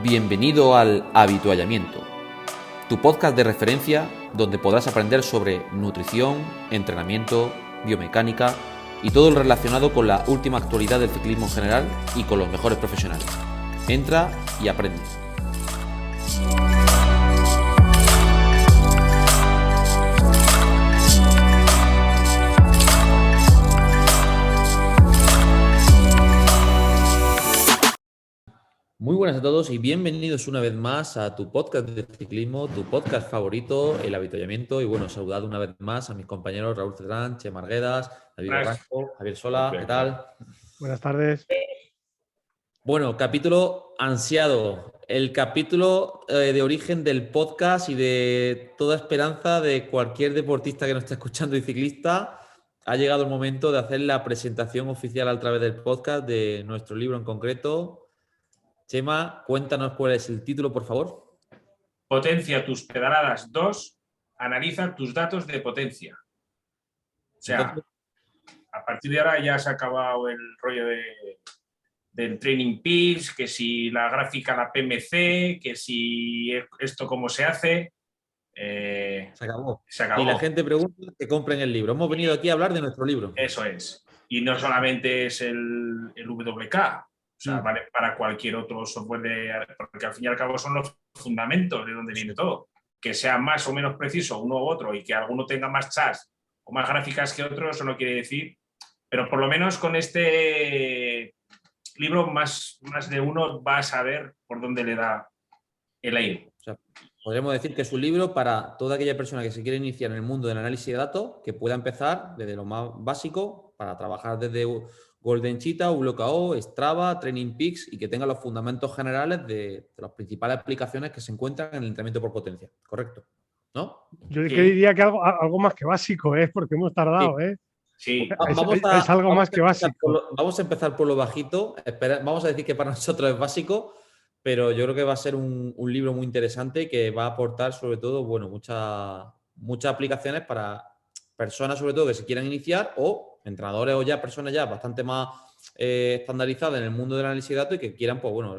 Bienvenido al Habituallamiento, tu podcast de referencia donde podrás aprender sobre nutrición, entrenamiento, biomecánica y todo lo relacionado con la última actualidad del ciclismo en general y con los mejores profesionales. Entra y aprende. Muy buenas a todos y bienvenidos una vez más a tu podcast de ciclismo, tu podcast favorito, El Habituallamiento. Y bueno, saludad una vez más a mis compañeros Raúl Cetrán, Che Marguedas, David Barranco, Javier Sola, ¿qué tal? Buenas tardes. Bueno, capítulo ansiado, el capítulo de origen del podcast y de toda esperanza de cualquier deportista que nos esté escuchando y ciclista. Ha llegado el momento de hacer la presentación oficial a través del podcast de nuestro libro en concreto. Chema, cuéntanos cuál es el título, por favor. Potencia tus pedaladas 2, analiza tus datos de potencia. O sea, entonces, a partir de ahora ya se ha acabado el rollo del Training Peaks, que si la gráfica, la PMC, que si esto cómo se hace. Se acabó. Se acabó. Y la gente pregunta que compren el libro. Hemos venido aquí a hablar de nuestro libro. Eso es. Y no solamente es el WK. O sea, vale para cualquier otro software, porque al fin y al cabo son los fundamentos de donde viene todo. Que sea más o menos preciso uno u otro y que alguno tenga más chats o más gráficas que otro, eso no quiere decir. Pero por lo menos con este libro más de uno va a saber por dónde le da el aire. O sea, podríamos decir que es un libro para toda aquella persona que se quiere iniciar en el mundo del análisis de datos, que pueda empezar desde lo más básico para trabajar desde Golden Cheetah, WKO, Strava, Training Peaks y que tenga los fundamentos generales de las principales aplicaciones que se encuentran en el entrenamiento por potencia. ¿Correcto? ¿No? Yo diría que algo más que básico, porque hemos tardado, Sí. Es algo más que básico. Vamos a empezar por lo bajito. Vamos a decir que para nosotros es básico, pero yo creo que va a ser un libro muy interesante que va a aportar sobre todo, bueno, muchas aplicaciones para personas sobre todo que se quieran iniciar o entrenadores o ya personas ya bastante más estandarizadas en el mundo del análisis de datos y que quieran, pues bueno,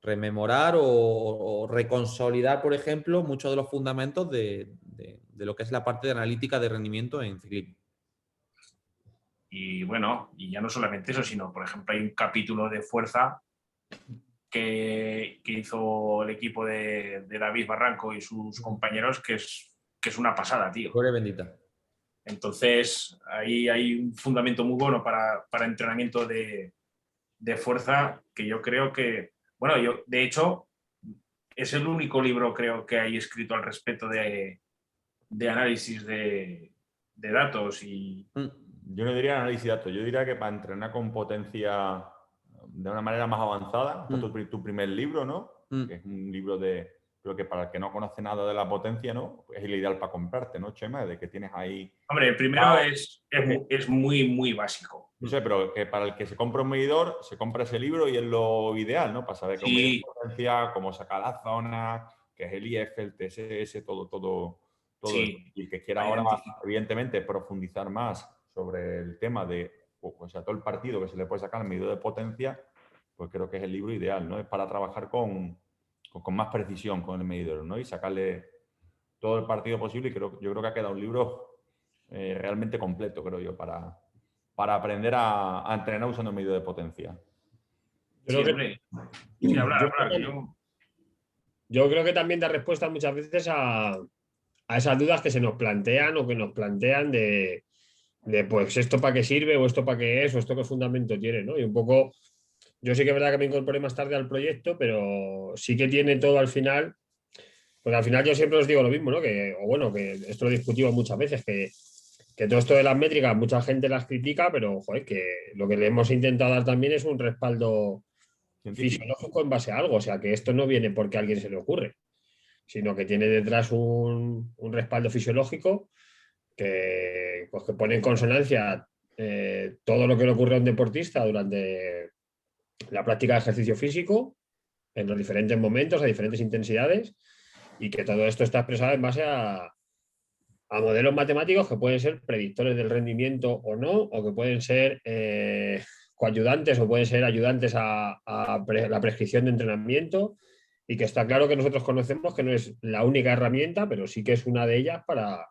rememorar o reconsolidar, por ejemplo, muchos de los fundamentos de lo que es la parte de analítica de rendimiento en ciclismo. Y bueno, y ya no solamente eso, sino, por ejemplo, hay un capítulo de fuerza que hizo el equipo de David Barranco y sus compañeros que es una pasada, tío. Gloria bendita. Entonces, ahí hay un fundamento muy bueno para entrenamiento de fuerza que yo creo que, bueno, yo de hecho es el único libro creo que hay escrito al respecto de análisis de datos y... Yo no diría análisis de datos, yo diría que para entrenar con potencia de una manera más avanzada, tu primer libro, ¿no? Que es un libro creo que para el que no conoce nada de la potencia, ¿no? Es el ideal para comprarte, ¿no, Chema? De que tienes ahí... Hombre, el primero es muy, muy básico. No sé, pero que para el que se compra un medidor, se compra ese libro y es lo ideal, ¿no? Para saber cómo es potencia, cómo sacar la zona, qué es el IF, el TSS, todo. Sí. Y el que quiera ahora, evidentemente, profundizar más sobre el tema de, o sea, todo el partido que se le puede sacar al medidor de potencia, pues creo que es el libro ideal, ¿no? Es para trabajar con más precisión con el medidor, ¿no? Y sacarle todo el partido posible y yo creo que ha quedado un libro realmente completo, creo yo, para aprender a entrenar usando el medidor de potencia. Yo creo que también da respuesta muchas veces a esas dudas que se nos plantean o que nos plantean de pues esto para qué sirve o esto para qué es o esto qué fundamento tiene, ¿no? Y un poco, yo sí que es verdad que me incorporé más tarde al proyecto, pero sí que tiene todo al final, pues al final yo siempre os digo lo mismo, ¿no? Que esto lo discutimos muchas veces, que todo esto de las métricas mucha gente las critica, pero joder, que lo que le hemos intentado dar también es un respaldo fisiológico en base a algo, o sea, que esto no viene porque a alguien se le ocurre, sino que tiene detrás un respaldo fisiológico que pone en consonancia todo lo que le ocurre a un deportista durante la práctica de ejercicio físico, en los diferentes momentos, a diferentes intensidades, y que todo esto está expresado en base a modelos matemáticos que pueden ser predictores del rendimiento o no, o que pueden ser coayudantes o pueden ser ayudantes a la prescripción de entrenamiento, y que está claro que nosotros conocemos que no es la única herramienta, pero sí que es una de ellas para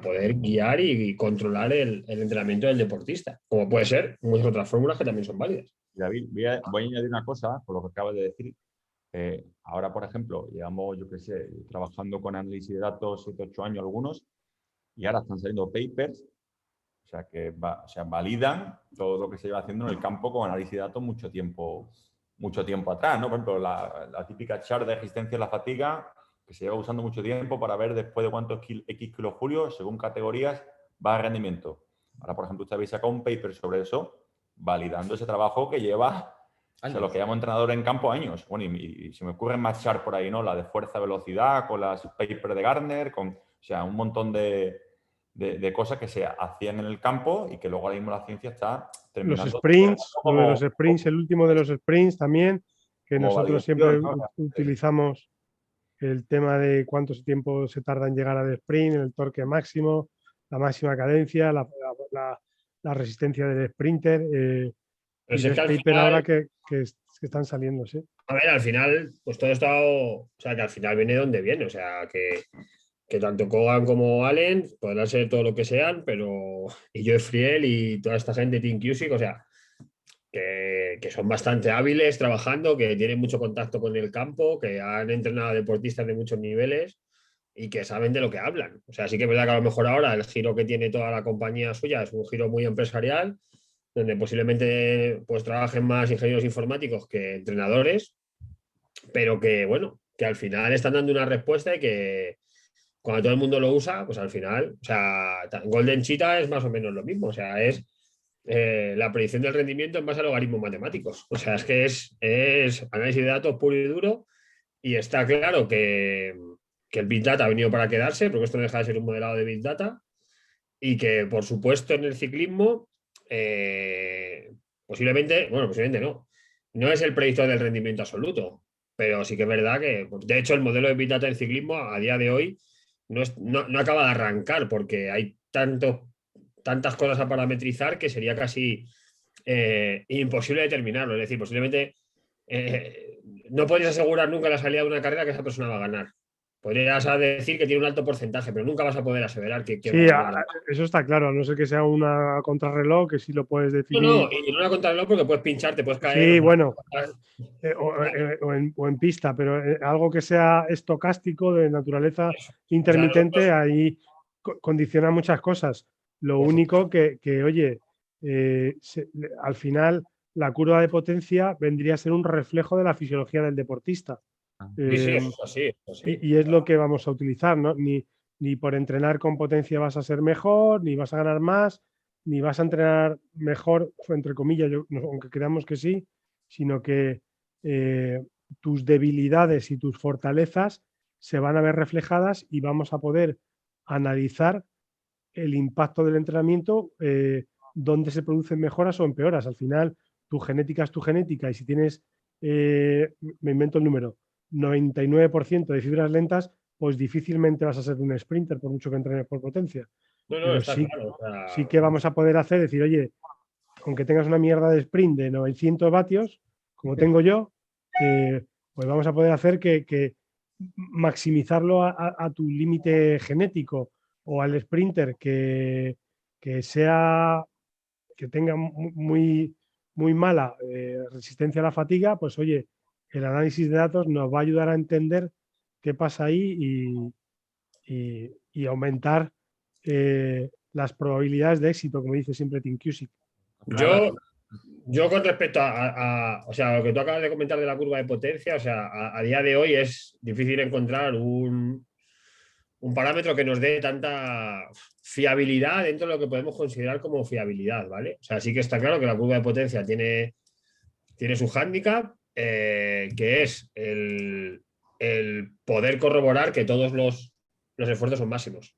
poder guiar y controlar el entrenamiento del deportista, como puede ser muchas otras fórmulas que también son válidas. David, voy a añadir una cosa por lo que acabas de decir. Ahora, por ejemplo, llevamos, yo qué sé, trabajando con análisis de datos 7, 8 años algunos, y ahora están saliendo papers, o sea, que validan todo lo que se lleva haciendo en el campo con análisis de datos mucho tiempo atrás, ¿no? Por ejemplo, la típica chart de resistencia a la fatiga, que se lleva usando mucho tiempo para ver después de cuántos X kilojulios, según categorías, va el rendimiento. Ahora, por ejemplo, usted habéis sacado un paper sobre eso, validando ese trabajo que lleva, o sea, lo que llamo entrenador en campo, años. Bueno, y se me ocurren más charts por ahí, ¿no? La de fuerza-velocidad, con las papers de Gardner, o sea, un montón de cosas que se hacían en el campo y que luego ahora mismo la ciencia está terminando. Los sprints, lo de los sprints, el último de los sprints también, que nosotros siempre utilizamos el tema de cuánto tiempo se tarda en llegar al sprint, el torque máximo, la máxima cadencia, la resistencia del sprinter. Y es paper final, ahora que están saliendo, sí. A ver, al final, pues todo esto, o sea, que al final viene donde viene, o sea, que tanto Kogan como Allen podrán ser todo lo que sean, pero y Joe Friel y toda esta gente, Tim Cusick, o sea, que son bastante hábiles trabajando, que tienen mucho contacto con el campo, que han entrenado a deportistas de muchos niveles y que saben de lo que hablan. O sea, sí que es verdad que a lo mejor ahora el giro que tiene toda la compañía suya es un giro muy empresarial, donde posiblemente pues trabajen más ingenieros informáticos que entrenadores, pero que, bueno, que al final están dando una respuesta y que cuando todo el mundo lo usa, pues al final, o sea, Golden Cheetah es más o menos lo mismo, o sea, es la predicción del rendimiento en base a logaritmos matemáticos. O sea, es que es análisis de datos puro y duro, y está claro que el Big Data ha venido para quedarse, porque esto no deja de ser un modelado de Big Data, y que, por supuesto, en el ciclismo, posiblemente no es el predictor del rendimiento absoluto, pero sí que es verdad que, de hecho, el modelo de Big Data del ciclismo a día de hoy no acaba de arrancar, porque hay tantas cosas a parametrizar que sería casi imposible determinarlo. Es decir, posiblemente no podrías asegurar nunca la salida de una carrera que esa persona va a ganar. Podrías decir que tiene un alto porcentaje, pero nunca vas a poder aseverar que sí, eso está claro, a no ser que sea una contrarreloj, que sí lo puedes definir. No, y no una contrarreloj porque puedes pinchar, te puedes caer. Sí, bueno, o en pista, pero algo que sea estocástico, de naturaleza intermitente, claro, ahí condiciona muchas cosas. Lo único que oye, al final la curva de potencia vendría a ser un reflejo de la fisiología del deportista. Sí, así. Y es lo que vamos a utilizar, ¿no? Ni por entrenar con potencia vas a ser mejor, ni vas a ganar más, ni vas a entrenar mejor, entre comillas, aunque creamos que sí, sino que tus debilidades y tus fortalezas se van a ver reflejadas y vamos a poder analizar el impacto del entrenamiento, dónde se producen mejoras o empeoras. Al final, tu genética es tu genética, y si tienes, me invento el número, 99% de fibras lentas, pues difícilmente vas a ser un sprinter por mucho que entrenes por potencia. Pero sí, claro, o sea, sí que vamos a poder decir, oye, aunque tengas una mierda de sprint de 900 vatios, como tengo yo, pues vamos a poder hacer que maximizarlo a tu límite genético, o al sprinter que tenga muy mala resistencia a la fatiga, pues oye, el análisis de datos nos va a ayudar a entender qué pasa ahí y aumentar las probabilidades de éxito, como dice siempre Tim Cusick. Yo con respecto o sea, lo que tú acabas de comentar de la curva de potencia, o sea, a día de hoy es difícil encontrar un parámetro que nos dé tanta fiabilidad dentro de lo que podemos considerar como fiabilidad, ¿vale? O sea, sí que está claro que la curva de potencia tiene su hándicap, que es el poder corroborar que todos los esfuerzos son máximos.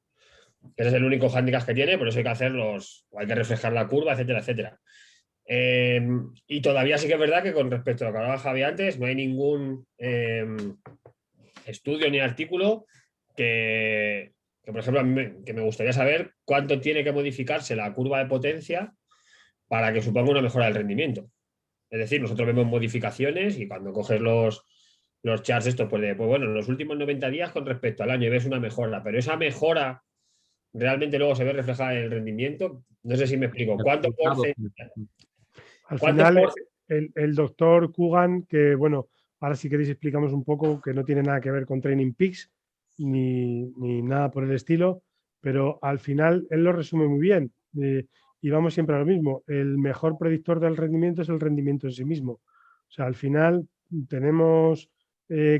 Ese es el único hándicap que tiene, por eso hay que hacerlos, o hay que reflejar la curva, etcétera, etcétera. Y todavía sí que es verdad que con respecto a lo que hablaba Javi antes, no hay ningún estudio ni artículo que, por ejemplo, a mí que me gustaría saber cuánto tiene que modificarse la curva de potencia para que suponga una mejora del rendimiento. Es decir, nosotros vemos modificaciones y cuando coges los los charts estos, pues bueno, los últimos 90 días con respecto al año y ves una mejora, pero esa mejora realmente luego se ve reflejada en el rendimiento. No sé si me explico. ¿Cuánto porcentaje? Al ¿Cuánto final, por- el doctor Kugan, que bueno, ahora si queréis explicamos un poco, que no tiene nada que ver con Training Peaks ni nada por el estilo, pero al final él lo resume muy bien. Y vamos siempre a lo mismo. El mejor predictor del rendimiento es el rendimiento en sí mismo. O sea, al final tenemos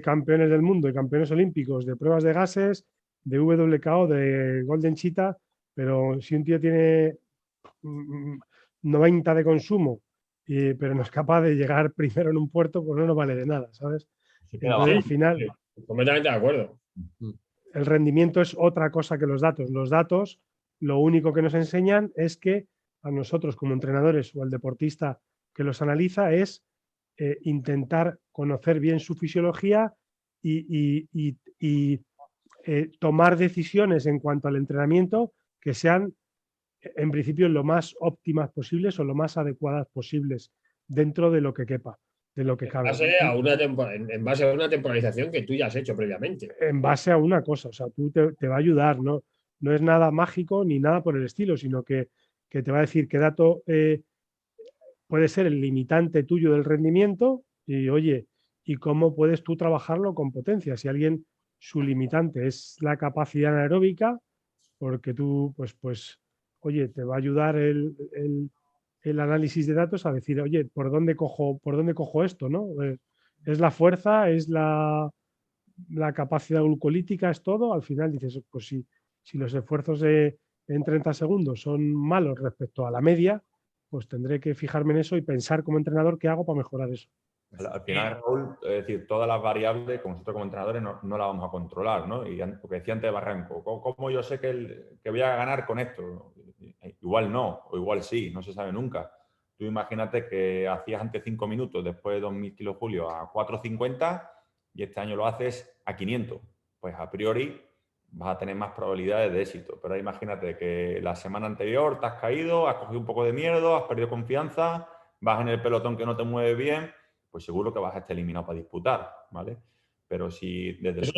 campeones del mundo y campeones olímpicos de pruebas de gases, de WKO, de Golden Cheetah, pero si un tío tiene 90 de consumo, pero no es capaz de llegar primero en un puerto, pues no nos vale de nada, ¿sabes? Se queda Entonces, al Sí, final, sí, completamente de acuerdo. el rendimiento es otra cosa que los datos. Los datos, lo único que nos enseñan es que a nosotros como entrenadores o al deportista que los analiza es intentar conocer bien su fisiología y tomar decisiones en cuanto al entrenamiento que sean en principio lo más óptimas posibles o lo más adecuadas posibles dentro de lo que quepa, de lo que En cabe. base a una en base a una temporalización que tú ya has hecho previamente. En base a una cosa, o sea, tú te va a ayudar, ¿no? No es nada mágico ni nada por el estilo, sino que te va a decir qué dato puede ser el limitante tuyo del rendimiento y, oye, y cómo puedes tú trabajarlo con potencia. Si alguien, su limitante es la capacidad anaeróbica, porque tú, pues oye, te va a ayudar el análisis de datos a decir, oye, por dónde cojo esto? ¿No? ¿Es la fuerza? ¿Es la capacidad glucolítica? ¿Es todo? Al final dices, pues si los esfuerzos en 30 segundos son malos respecto a la media, pues tendré que fijarme en eso y pensar como entrenador qué hago para mejorar eso. Al final, Raúl, es decir, todas las variables, como nosotros como entrenadores, no las vamos a controlar, ¿no? Y lo que decía antes de Barranco, ¿cómo yo sé que voy a ganar con esto? Igual no, o igual sí, no se sabe nunca. Tú imagínate que hacías antes 5 minutos después de 2000 kilojulios a 4,50 y este año lo haces a 500. Pues a priori vas a tener más probabilidades de éxito. Pero imagínate que la semana anterior te has caído, has cogido un poco de miedo, has perdido confianza, vas en el pelotón que no te mueve bien, pues seguro que vas a estar eliminado para disputar, ¿vale? Pero si desde Eso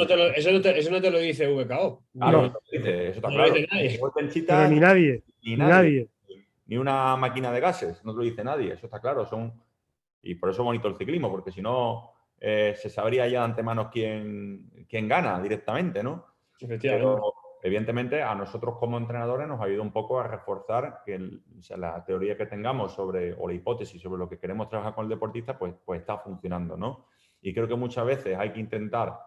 no te lo dice VKO. Claro, No, eso está No lo claro. dice nadie. pero ni nadie, Ni ni nadie, nadie. ni una máquina de gases, no te lo dice nadie, eso está claro. Y por eso es bonito el ciclismo, porque si no, se sabría ya de antemano quién gana directamente, ¿no? Efectivamente. Pero evidentemente a nosotros como entrenadores nos ayuda un poco a reforzar que o sea, la teoría que tengamos sobre, o la hipótesis sobre lo que queremos trabajar con el deportista, pues está funcionando, ¿no? Y creo que muchas veces hay que intentar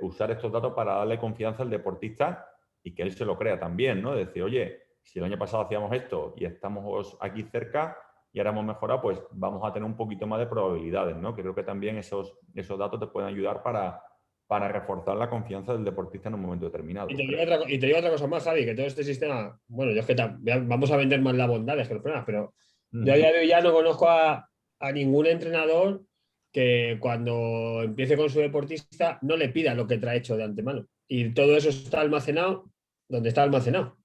usar estos datos para darle confianza al deportista y que él se lo crea también, ¿no? Decir, oye, si el año pasado hacíamos esto y estamos aquí cerca y ahora hemos mejorado, pues vamos a tener un poquito más de probabilidades, ¿no? Que creo que también esos datos te pueden ayudar para reforzar la confianza del deportista en un momento determinado. Y te digo otra cosa más, Javi, que todo este sistema, bueno, yo es que vamos a vender más las bondades que los problemas, pero yo a día de hoy ya no conozco a ningún entrenador que cuando empiece con su deportista no le pida lo que trae hecho de antemano. Y todo eso está almacenado donde está almacenado.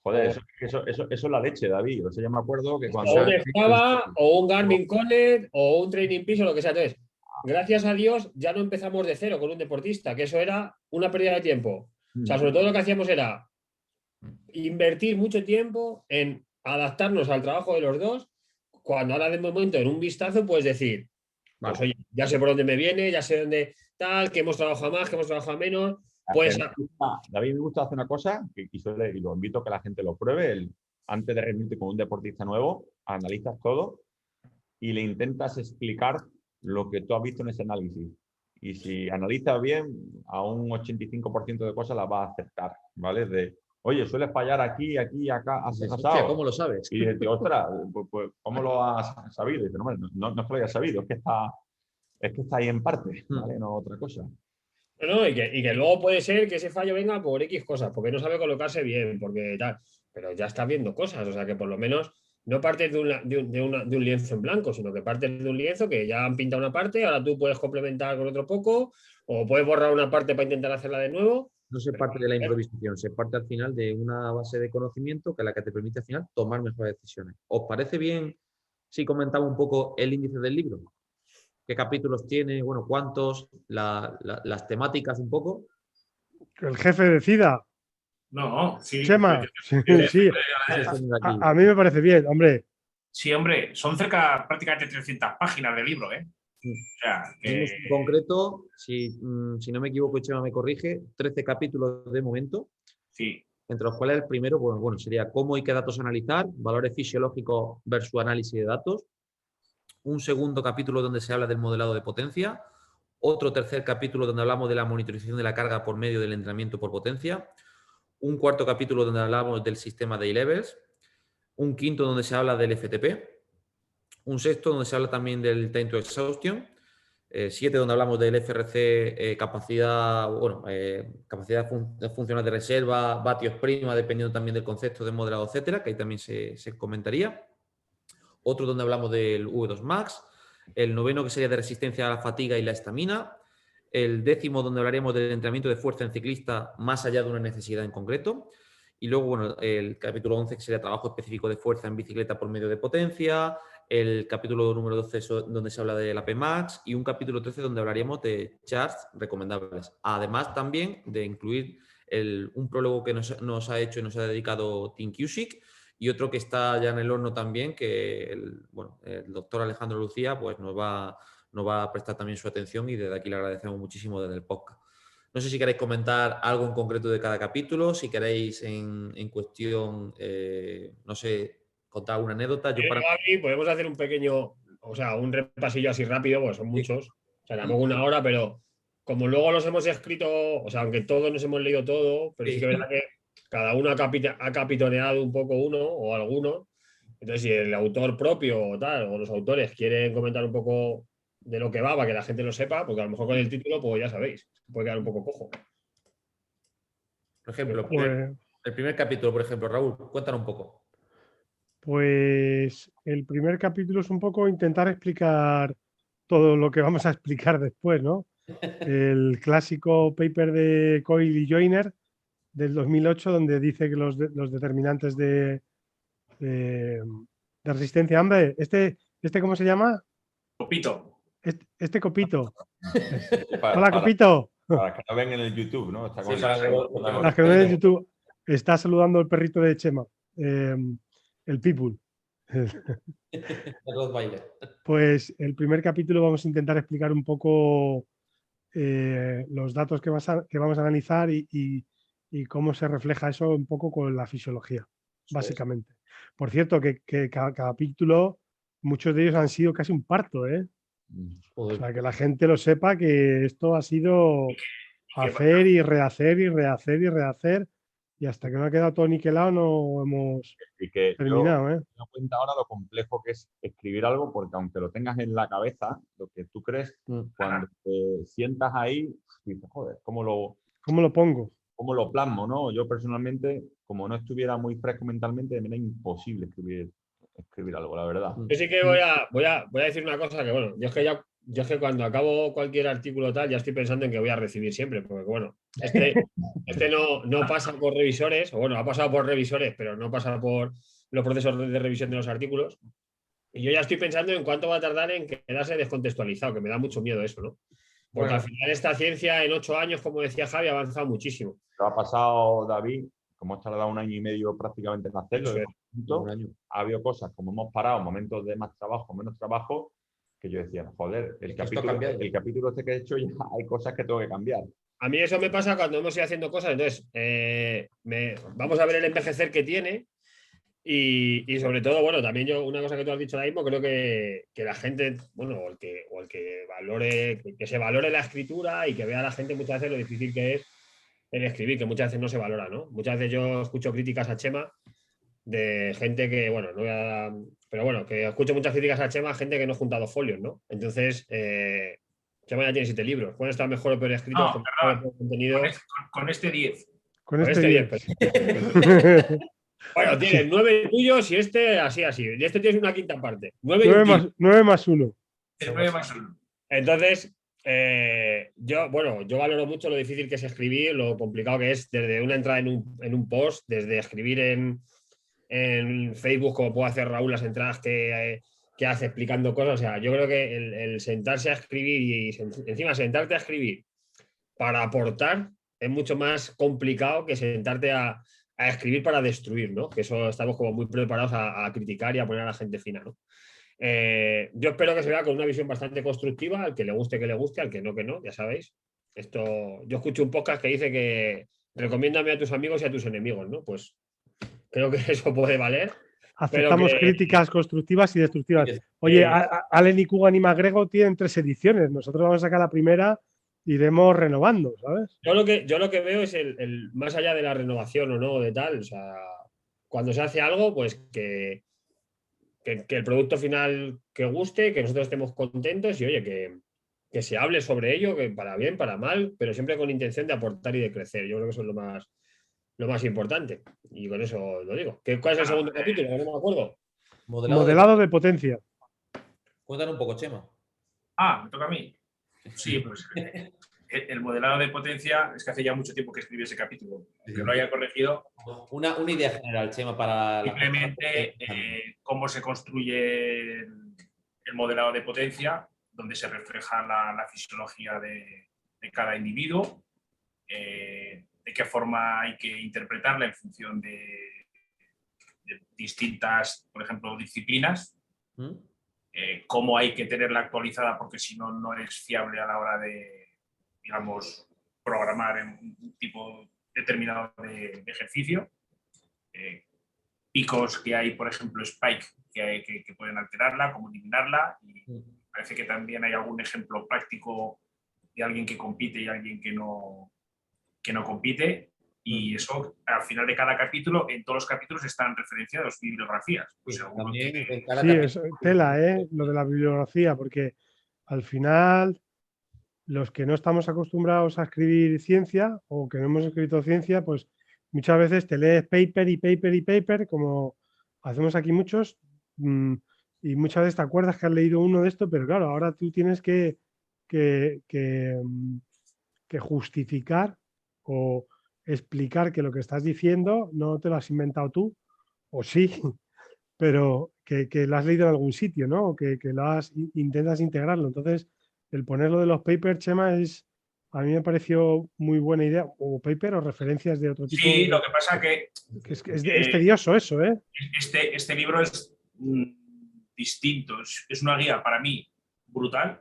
Joder, eso es la leche, David. O sea, yo me acuerdo que cuando... O un Strava, o un Garmin Connect, o un Training Peaks, o lo que sea. Entonces, gracias a Dios, ya no empezamos de cero con un deportista, que eso era una pérdida de tiempo. O sea, sobre todo lo que hacíamos era invertir mucho tiempo en adaptarnos al trabajo de los dos, cuando ahora de momento en un vistazo puedes decir, pues oye, ya sé por dónde me viene, ya sé dónde tal, que hemos trabajado más, que hemos trabajado menos. Pues David me gusta hacer una cosa y lo invito a que la gente lo pruebe. Antes de reunirte con un deportista nuevo, analizas todo y le intentas explicar lo que tú has visto en ese análisis. Y si analizas bien, a un 85% de cosas las vas a aceptar, ¿vale? Oye, sueles fallar aquí, acá, has pasado. ¿Cómo lo sabes? Y dices, ostras, pues, ¿cómo lo has sabido? Y dices, no es que lo hayas sabido, es que está ahí en parte, ¿vale? No otra cosa. No, y que luego puede ser que ese fallo venga por X cosas, porque no sabe colocarse bien, porque tal. Pero ya está viendo cosas, o sea que por lo menos no partes de un lienzo en blanco, sino que partes de un lienzo que ya han pintado una parte, ahora tú puedes complementar con otro poco, o puedes borrar una parte para intentar hacerla de nuevo. No se parte de la improvisación, se parte al final de una base de conocimiento que es la que te permite al final tomar mejores decisiones. ¿Os parece bien si comentamos un poco el índice del libro? qué capítulos tiene, bueno, cuántos, las temáticas un poco. Que el jefe decida. No, sí. Chema, sí, sí. Eso es de aquí. A mí me parece bien, hombre. Sí, hombre, son cerca prácticamente 300 páginas de libro, ¿eh? Sí. O sea, Tenemos que en concreto, si no me equivoco, Chema me corrige, 13 capítulos de momento, sí. entre los cuales el primero, bueno, sería cómo y qué datos analizar, valores fisiológicos versus análisis de datos. Un segundo capítulo donde se habla del modelado de potencia. Otro tercer capítulo donde hablamos de la monitorización de la carga por medio del entrenamiento por potencia. Un cuarto capítulo donde hablamos del sistema de A-Levels. Un quinto donde se habla del FTP. Un sexto donde se habla también del time to exhaustion. 7 donde hablamos del FRC, capacidad, bueno, capacidad funcional de reserva, vatios prima, dependiendo también del concepto de modelado, etcétera, que ahí también se comentaría. Otro donde hablamos del V2 Max. El noveno que sería de resistencia a la fatiga y la estamina. El décimo donde hablaríamos del entrenamiento de fuerza en ciclista más allá de una necesidad en concreto. Y luego, bueno, el capítulo 11 que sería trabajo específico de fuerza en bicicleta por medio de potencia. El capítulo número 12 donde se habla de la PMAX y un capítulo 13 donde hablaríamos de charts recomendables. Además también de incluir un prólogo que nos ha hecho y nos ha dedicado Tim Cusick y otro que está ya en el horno también, que el doctor Alejandro Lucía pues nos va a prestar también su atención y desde aquí le agradecemos muchísimo desde el podcast. No sé si queréis comentar algo en concreto de cada capítulo, si queréis en cuestión, no sé, contar alguna anécdota. Gaby, podemos hacer un pequeño, o sea, un repasillo así rápido, pues son muchos, o sea, tampoco una hora, pero como luego los hemos escrito, o sea, aunque todos nos hemos leído todo, pero sí que es verdad que cada uno ha capitoneado un poco uno o alguno. Entonces, si el autor propio o tal, o los autores quieren comentar un poco de lo que va para que la gente lo sepa, porque a lo mejor con el título, pues ya sabéis, puede quedar un poco cojo. Por ejemplo, Pues, el primer capítulo, por ejemplo, Raúl, cuéntanos un poco. pues el primer capítulo es un poco intentar explicar todo lo que vamos a explicar después, ¿no? El clásico paper de Coyle y Joyner del 2008, donde dice que los determinantes de resistencia a hambre, ¿cómo se llama? Copito. Este Copito. Para, Hola, Copito. para que lo ven en el YouTube, ¿no? Está con Sí, para que lo- Las que no ven en YouTube, está saludando el perrito de Chema, el Pitbull. Pues el primer capítulo vamos a intentar explicar un poco los datos que vamos a analizar y cómo se refleja eso un poco con la fisiología, básicamente. Por cierto, que cada capítulo, muchos de ellos han sido casi un parto, ¿eh? O sea, que la gente lo sepa que esto ha sido hacer y rehacer y rehacer y rehacer y hasta que no ha quedado todo niquelado no hemos Y que terminado, ¿eh? me doy cuenta ahora lo complejo que es escribir algo, porque aunque lo tengas en la cabeza, lo que tú crees, cuando te sientas ahí, dices, joder, ¿cómo lo pongo? ¿Cómo lo plasmo, no? Yo personalmente, como no estuviera muy fresco mentalmente, me era imposible escribir algo, la verdad. Yo sí que voy a decir una cosa que, bueno, yo es que cuando acabo cualquier artículo tal, ya estoy pensando en que voy a recibir siempre, porque bueno, este no pasa por revisores, o bueno, ha pasado por revisores, pero no pasa por los procesos de revisión de los artículos. Y yo ya estoy pensando en cuánto va a tardar en quedarse descontextualizado, que me da mucho miedo eso, ¿no? Porque al final esta ciencia en 8 años, como decía Javi, ha avanzado muchísimo. Lo ha pasado David, como hemos tardado 1 año y medio prácticamente en hacerlo, ha habido cosas como hemos parado, momentos de más trabajo, menos trabajo, que yo decía, joder, el capítulo este que he hecho ya hay cosas que tengo que cambiar. A mí eso me pasa cuando hemos ido haciendo cosas, entonces vamos a ver el envejecer que tiene y sobre todo, bueno, también yo, una cosa que tú has dicho ahora mismo, creo que la gente, bueno, o el que valore, que se valore la escritura y que vea a la gente muchas veces lo difícil que es el escribir, que muchas veces no se valora, ¿no? Muchas veces yo escucho críticas a Chema de gente que, bueno, no voy a... Pero bueno, que escucho muchas críticas a Chema, gente que no ha juntado folios, ¿no? Entonces, Chema ya tiene 7 libros. ¿Cuál está mejor o peor escrito? No, perdón. Contenido? Con este 10. Con este 10. Bueno, tienes 9 tuyos y este así. Y este tienes una quinta parte. 9 más 1. 9 más 1. Entonces, yo valoro mucho lo difícil que es escribir, lo complicado que es desde una entrada en un post, desde escribir en Facebook, como puede hacer Raúl, las entradas que que hace explicando cosas. O sea, yo creo que el sentarse a escribir y encima sentarte a escribir para aportar es mucho más complicado que sentarte a escribir para destruir, ¿no? Que eso estamos como muy preparados a criticar y a poner a la gente fina, ¿no? Yo espero que se vea con una visión bastante constructiva, al que le guste, al que no, ya sabéis. Yo escucho un podcast que dice que recomiéndame a tus amigos y a tus enemigos, ¿no? Pues creo que eso puede valer. Aceptamos críticas constructivas y destructivas. Oye, Allen y Coogan y McGregor tienen 3 ediciones. Nosotros vamos a sacar la primera y iremos renovando, ¿sabes? Yo lo que veo es el más allá de la renovación o no, de tal. O sea, cuando se hace algo, pues que el producto final que guste, que nosotros estemos contentos y, oye, que se hable sobre ello, que para bien, para mal, pero siempre con intención de aportar y de crecer. Yo creo que eso es lo más importante. Y con eso lo digo. ¿Cuál es el segundo capítulo? No me acuerdo. Modelado de potencia. Cuéntanos un poco, Chema. Me toca a mí. Sí, pues el modelado de potencia es que hace ya mucho tiempo que escribí ese capítulo. Que lo haya corregido. Una idea general, Chema, para simplemente cómo se construye el modelado de potencia, donde se refleja la fisiología de cada individuo, de qué forma hay que interpretarla en función de distintas, por ejemplo, disciplinas, cómo hay que tenerla actualizada, porque si no, no es fiable a la hora de, digamos, programar en un tipo determinado de ejercicio. Picos que hay, por ejemplo, spike, que pueden alterarla, cómo eliminarla. Y parece que también hay algún ejemplo práctico de alguien que compite y alguien que no compite. Y eso, al final de cada capítulo, en todos los capítulos están referenciados bibliografías. Pues también sí, es tela, lo de la bibliografía, porque al final los que no estamos acostumbrados a escribir ciencia o que no hemos escrito ciencia, pues muchas veces te lees paper y paper y paper, como hacemos aquí muchos, y muchas veces te acuerdas que has leído uno de esto, pero claro, ahora tú tienes que justificar o explicar que lo que estás diciendo no te lo has inventado tú, o sí, pero que lo has leído en algún sitio, ¿no? O que intentas integrarlo. Entonces, el ponerlo de los papers, Chema, a mí me pareció muy buena idea, o paper o referencias de otro tipo. Sí, lo que pasa que es tedioso eso, ¿eh? Este libro es distinto, es una guía para mí brutal,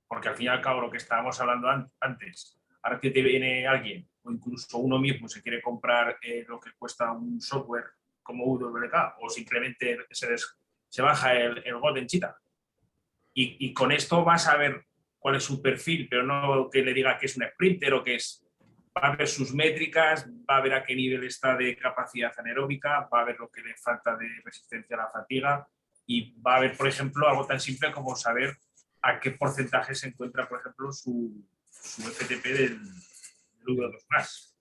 porque al fin y al cabo lo que estábamos hablando antes, ahora que te viene alguien, o incluso uno mismo se quiere comprar lo que cuesta un software como UWK, o simplemente se baja el Golden Cheetah. Y con esto vas a ver cuál es su perfil, pero no que le diga que es un sprinter o que es. Va a ver sus métricas, va a ver a qué nivel está de capacidad anaeróbica, va a ver lo que le falta de resistencia a la fatiga y va a ver, por ejemplo, algo tan simple como saber a qué porcentaje se encuentra, por ejemplo, su FTP del V2+.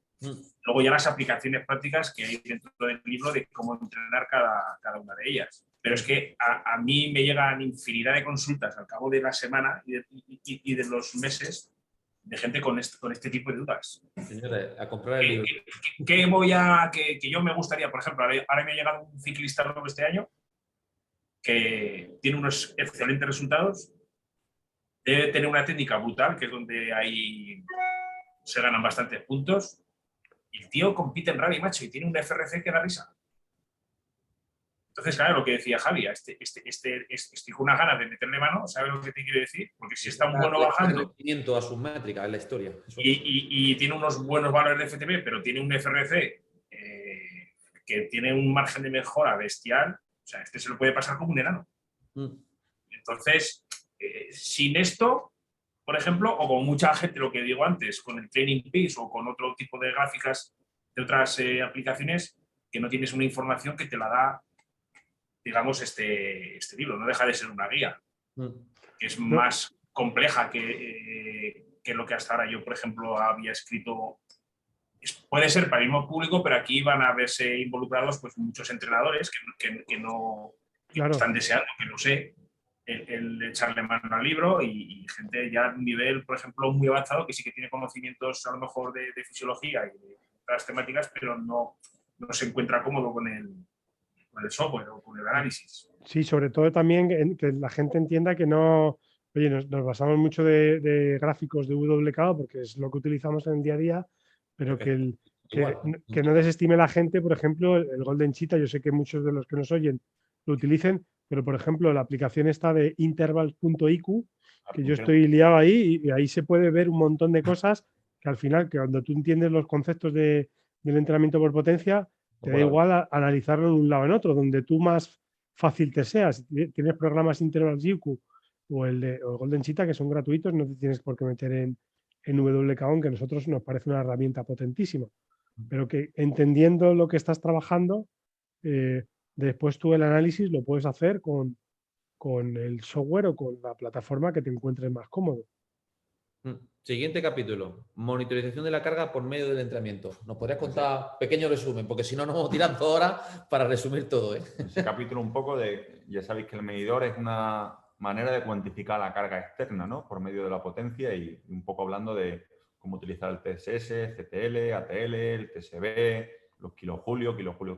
Luego ya las aplicaciones prácticas que hay dentro del libro de cómo entrenar cada una de ellas. Pero es que a mí me llegan infinidad de consultas al cabo de la semana y de los meses de gente con este tipo de dudas. Señores, a comprar el libro. Que yo me gustaría, por ejemplo, ahora me ha llegado un ciclista nuevo este año que tiene unos excelentes resultados, debe tener una técnica brutal, que es donde ahí se ganan bastantes puntos, y el tío compite en rally, macho, y tiene un FRC que da risa. Entonces, claro, lo que decía Javi, estoy con unas ganas de meterle mano, ¿sabes lo que te quiero decir? Porque si está un bueno bajando a sus métricas en la historia. Y tiene unos buenos valores de FTP, pero tiene un FRC que tiene un margen de mejora bestial, o sea, se lo puede pasar como un enano. Entonces, sin esto, por ejemplo, o con mucha gente, lo que digo antes, con el Training Peaks o con otro tipo de gráficas de otras aplicaciones, que no tienes una información que te la da, digamos, este libro. No deja de ser una guía, que es más compleja que lo que hasta ahora yo, por ejemplo, había escrito. Puede ser para el mismo público, pero aquí van a verse involucrados pues, muchos entrenadores que no están deseando, que no sé, el echarle mano al libro y gente ya a un nivel, por ejemplo, muy avanzado, que sí que tiene conocimientos a lo mejor de fisiología y de otras temáticas, pero no se encuentra cómodo con el el software o con el análisis. Sí, sobre todo también que la gente entienda que no, oye, nos basamos mucho de gráficos de WKO porque es lo que utilizamos en el día a día, pero que no desestime la gente, por ejemplo, el Golden Cheetah. Yo sé que muchos de los que nos oyen lo utilicen, pero por ejemplo, la aplicación está de intervals.iq, que yo estoy liado ahí y ahí se puede ver un montón de cosas que al final, que cuando tú entiendes los conceptos del entrenamiento por potencia, te da igual analizarlo de un lado en otro, donde tú más fácil te sea. Si tienes programas Intervals.iq o el Golden Cheetah, que son gratuitos, no te tienes por qué meter en WKON, que a nosotros nos parece una herramienta potentísima. Pero que entendiendo lo que estás trabajando, después tú el análisis lo puedes hacer con el software o con la plataforma que te encuentres más cómodo. Siguiente capítulo, monitorización de la carga por medio del entrenamiento. ¿Nos podrías contar pequeño resumen? Porque si no, nos vamos tirando horas para resumir todo. Ese capítulo un poco ya sabéis que el medidor es una manera de cuantificar la carga externa, ¿no? Por medio de la potencia y un poco hablando de cómo utilizar el TSS, CTL, ATL, el TSB, los kilojulios,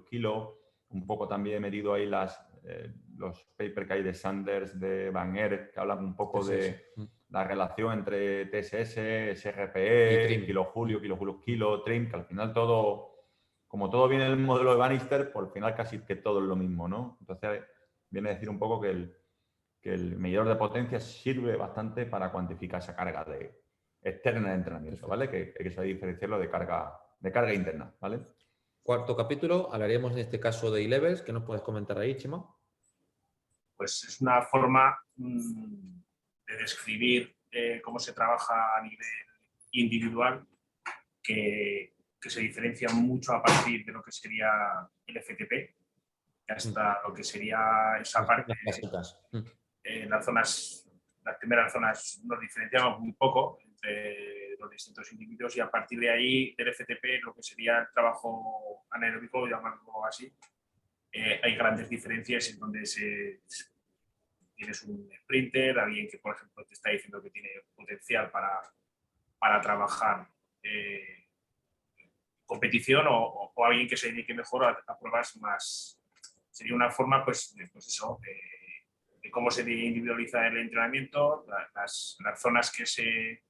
kilo. Un poco también he medido ahí los papers que hay de Sanders, de Van Aert, que hablan un poco de la relación entre TSS, SRPE, kilojulio, kilo, trim, que al final todo, como todo viene del modelo de Bannister, por al final casi que todo es lo mismo, ¿no? Entonces viene a decir un poco que el medidor de potencia sirve bastante para cuantificar esa carga externa de entrenamiento, ¿vale? Que hay que saber diferenciarlo de carga interna, ¿vale? Cuarto capítulo, hablaríamos en este caso de E-Levels. ¿Qué nos puedes comentar ahí, Chema? Pues es una forma de describir cómo se trabaja a nivel individual que se diferencia mucho a partir de lo que sería el FTP, hasta lo que sería esa parte. Las primeras zonas nos diferenciamos muy poco entre los distintos individuos y a partir de ahí del FTP, lo que sería el trabajo anaeróbico, llamarlo así, hay grandes diferencias en donde tienes un sprinter, alguien que, por ejemplo, te está diciendo que tiene potencial para trabajar competición o alguien que se dedique mejor a pruebas más. Sería una forma, pues eso, de cómo se individualiza el entrenamiento, las zonas que se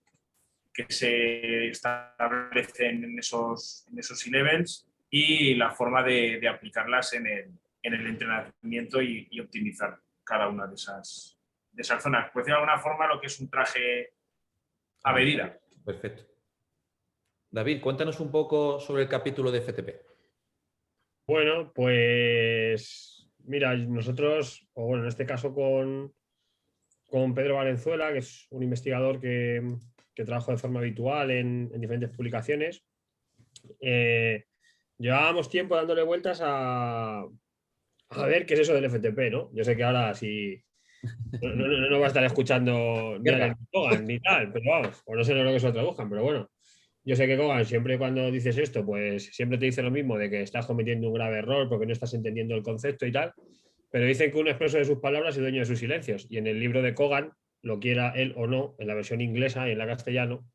establecen en esos E-Levels y la forma de aplicarlas en el entrenamiento y optimizar cada una de esas zonas. Por decir de alguna forma, lo que es un traje a medida. Perfecto. David, cuéntanos un poco sobre el capítulo de FTP. Bueno, pues mira, nosotros, o bueno, en este caso con Pedro Valenzuela, que es un investigador que trabaja de forma habitual en diferentes publicaciones, llevábamos tiempo dándole vueltas a ver qué es eso del FTP, ¿no? Yo sé que ahora sí no va a estar escuchando ni a Kogan ni tal, pero vamos, o no sé lo que se lo traduzcan, pero bueno. Yo sé que Kogan, siempre cuando dices esto, pues siempre te dice lo mismo, de que estás cometiendo un grave error porque no estás entendiendo el concepto y tal, pero dicen que un expreso de sus palabras es dueño de sus silencios. Y en el libro de Kogan, lo quiera él o no, en la versión inglesa y en la castellano,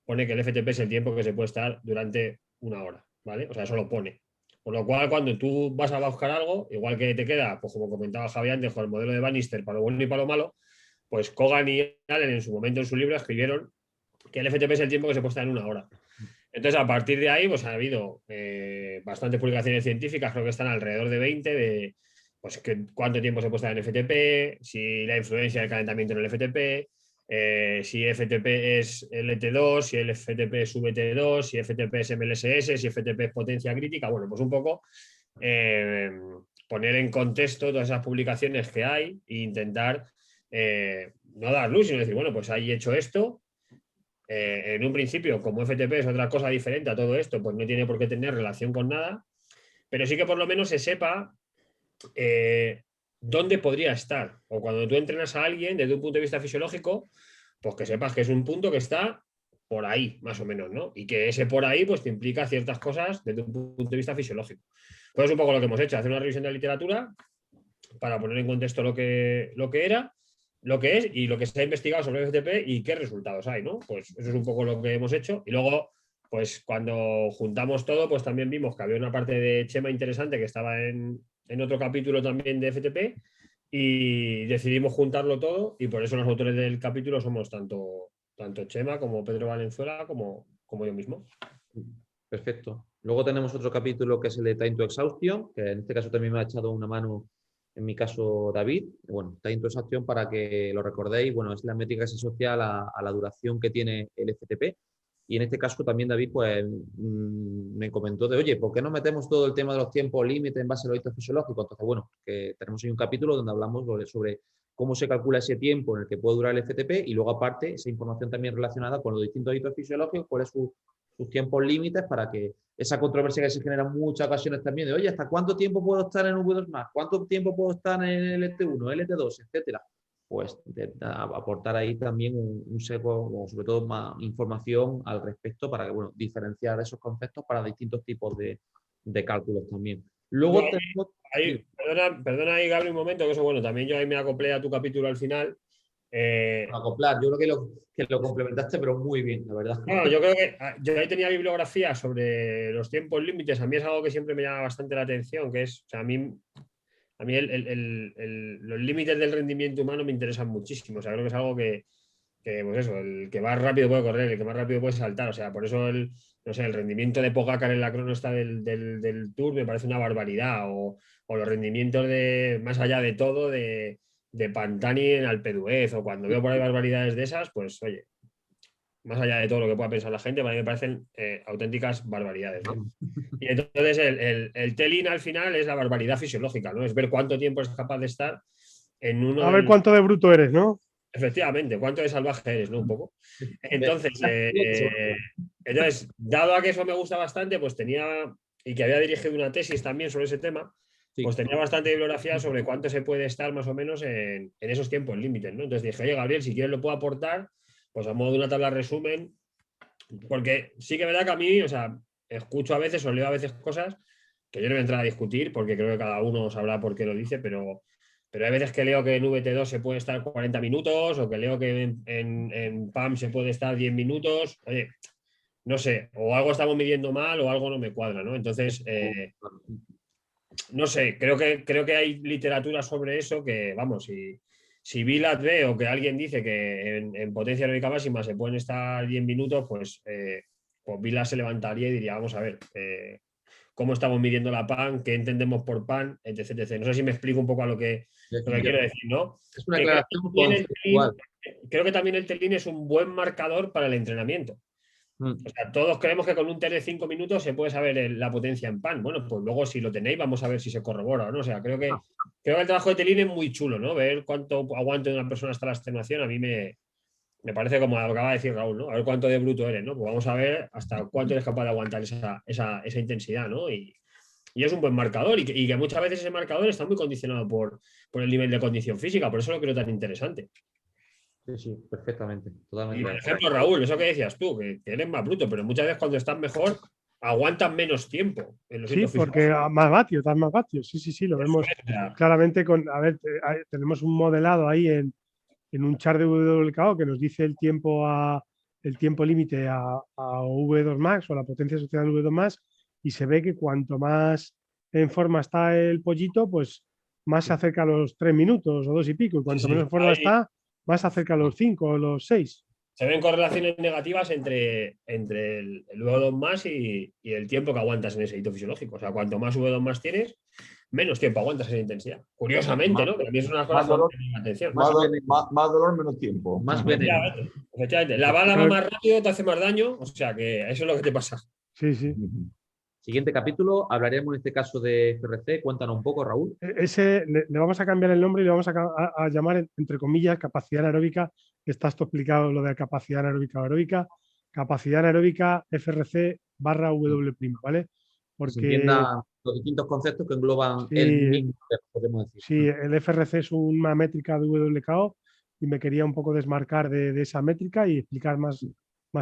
pone que el FTP es el tiempo que se puede estar durante una hora, ¿vale? O sea, eso lo pone. Por lo cual, cuando tú vas a buscar algo, igual que te queda, pues como comentaba Javi antes, con el modelo de Bannister para lo bueno y para lo malo, pues Kogan y Allen en su momento en su libro escribieron que el FTP es el tiempo que se puede estar en una hora. Entonces, a partir de ahí, pues ha habido bastantes publicaciones científicas, creo que están alrededor de 20, de pues, cuánto tiempo se puede estar en FTP, si la influencia del calentamiento en el FTP, si FTP es LT2, si el FTP es VT2, si FTP es MLSS, si FTP es potencia crítica. Bueno, pues un poco poner en contexto todas esas publicaciones que hay e intentar no dar luz, sino decir, bueno, pues ahí he hecho esto. En un principio, como FTP es otra cosa diferente a todo esto, pues no tiene por qué tener relación con nada, pero sí que por lo menos se sepa dónde podría estar. O cuando tú entrenas a alguien desde un punto de vista fisiológico, pues que sepas que es un punto que está por ahí, más o menos, ¿no? Y que ese por ahí, pues te implica ciertas cosas desde un punto de vista fisiológico. Pues es un poco lo que hemos hecho, hacer una revisión de la literatura para poner en contexto lo que era, lo que es y lo que se ha investigado sobre el FTP y qué resultados hay, ¿no? Pues eso es un poco lo que hemos hecho. Y luego, pues cuando juntamos todo, pues también vimos que había una parte de Chema interesante que estaba en en otro capítulo también de FTP y decidimos juntarlo todo y por eso los autores del capítulo somos tanto Chema como Pedro Valenzuela como yo mismo. Perfecto. Luego tenemos otro capítulo que es el de Time to Exhaustion, que en este caso también me ha echado una mano, en mi caso, David. Bueno, Time to Exhaustion, para que lo recordéis, bueno, es la métrica que se asocia a la duración que tiene el FTP. Y en este caso también David pues, me comentó de, oye, ¿por qué no metemos todo el tema de los tiempos límite en base a los hitos fisiológicos? Entonces, bueno, que tenemos ahí un capítulo donde hablamos sobre cómo se calcula ese tiempo en el que puede durar el FTP y luego aparte esa información también relacionada con los distintos hitos fisiológicos, cuál es sus tiempos límites para que esa controversia que se genera en muchas ocasiones también de, oye, ¿hasta cuánto tiempo puedo estar en V2+? ¿Cuánto tiempo puedo estar en LT1, LT2, etcétera? Pues aportar ahí también un seco o sobre todo más información al respecto para que, bueno, diferenciar esos conceptos para distintos tipos de cálculos también. Luego tenemos... Perdona ahí, Gabriel, un momento, que eso, bueno, también yo ahí me acoplé a tu capítulo al final. Acoplar, yo creo que lo complementaste, pero muy bien, la verdad. Bueno, yo creo que yo ahí tenía bibliografía sobre los tiempos límites. A mí es algo que siempre me llama bastante la atención, que es, o sea, a mí los límites del rendimiento humano me interesan muchísimo. O sea, creo que es algo que pues eso, el que más rápido puede correr, el que más rápido puede saltar. O sea, por eso no sé, el rendimiento de Pogacar en la crono esta del Tour me parece una barbaridad. O los rendimientos más allá de todo, de Pantani en Alpe d'Huez, o cuando veo por ahí barbaridades de esas, pues oye, más allá de todo lo que pueda pensar la gente, para mí me parecen auténticas barbaridades, ¿no? Y entonces el telling al final es la barbaridad fisiológica, ¿no? Es ver cuánto tiempo es capaz de estar en uno. A ver cuánto de bruto eres, ¿no? Efectivamente, cuánto de salvaje eres, ¿no? Un poco. Entonces, dado a que eso me gusta bastante, pues tenía, y que había dirigido una tesis también sobre ese tema, pues tenía bastante bibliografía sobre cuánto se puede estar más o menos en esos tiempos límites, ¿no? Entonces dije, oye, Gabriel, si quieres lo puedo aportar, pues a modo de una tabla resumen, porque sí que me da que a mí, o sea, escucho a veces o leo a veces cosas que yo no voy a entrar a discutir porque creo que cada uno sabrá por qué lo dice, pero hay veces que leo que en VT2 se puede estar 40 minutos o que leo que en PAM se puede estar 10 minutos. Oye, no sé, o algo estamos midiendo mal o algo no me cuadra, ¿no? Entonces, no sé, creo que hay literatura sobre eso que, vamos, si Vilat ve o que alguien dice que en potencia aeróbica máxima se pueden estar 10 minutos, pues Vilat se levantaría y diría, vamos a ver, cómo estamos midiendo la PAN, qué entendemos por PAN, etc, etc. No sé si me explico un poco a lo que quiero decir, ¿no? Es una aclaración conceptual. Creo que también el telín es un buen marcador para el entrenamiento. O sea, todos creemos que con un tele de 5 minutos se puede saber la potencia en PAN. Bueno, pues luego si lo tenéis vamos a ver si se corrobora o no. O sea, creo que el trabajo de telín es muy chulo, ¿no? Ver cuánto aguanta una persona hasta la extenuación a mí me parece como lo que acaba de decir Raúl, ¿no? A ver cuánto de bruto eres, ¿no? Pues vamos a ver hasta cuánto eres capaz de aguantar esa intensidad, ¿no? Y es un buen marcador y que muchas veces ese marcador está muy condicionado por el nivel de condición física, por eso lo creo tan interesante. Sí, perfectamente. Totalmente. Y por ejemplo, Raúl, eso que decías tú, que eres más bruto, pero muchas veces cuando estás mejor aguantas menos tiempo. Sí, porque más vatios, das más vatios. Sí, lo vemos claramente con, a ver, tenemos un modelado ahí en un chart de WKO que nos dice el tiempo límite a V2 Max o la potencia asociada al V2 Max y se ve que cuanto más en forma está el pollito, pues más se acerca a los 3 minutos o 2 y pico. Y cuanto menos en forma está, más se acerca a los 5 o los 6. Se ven correlaciones negativas entre el V2 más y el tiempo que aguantas en ese hito fisiológico. O sea, cuanto más V2 más tienes, menos tiempo aguantas esa intensidad. Curiosamente, ¿no? Que a mí es una cosa que me llama la atención. Más dolor, menos tiempo. Más veneno. Efectivamente. La bala va más rápido, te hace más daño. O sea, que eso es lo que te pasa. Sí. Siguiente capítulo, hablaremos en este caso de FRC. Cuéntanos un poco, Raúl. Ese le vamos a cambiar el nombre y le vamos a llamar, entre comillas, capacidad anaeróbica. Está esto explicado lo de capacidad anaeróbica o aeróbica. Capacidad anaeróbica FRC/W', ¿vale? Porque se entienda los distintos conceptos que engloban el mismo, podemos decir. Sí, el FRC es una métrica de WKO y me quería un poco desmarcar de esa métrica y explicar más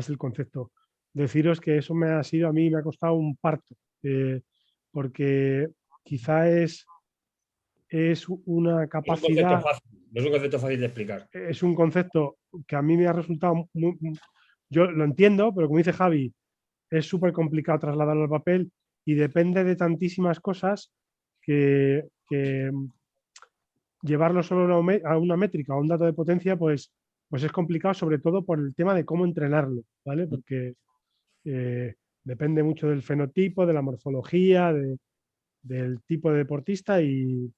el concepto. Deciros que eso a mí me ha costado un parto, porque quizá es una capacidad... No es un concepto fácil de explicar. Es un concepto que a mí me ha resultado... yo lo entiendo, pero como dice Javi, es súper complicado trasladarlo al papel y depende de tantísimas cosas que que llevarlo solo a una métrica, a un dato de potencia, pues es complicado, sobre todo por el tema de cómo entrenarlo, ¿vale? Porque depende mucho del fenotipo, de la morfología, del tipo de deportista y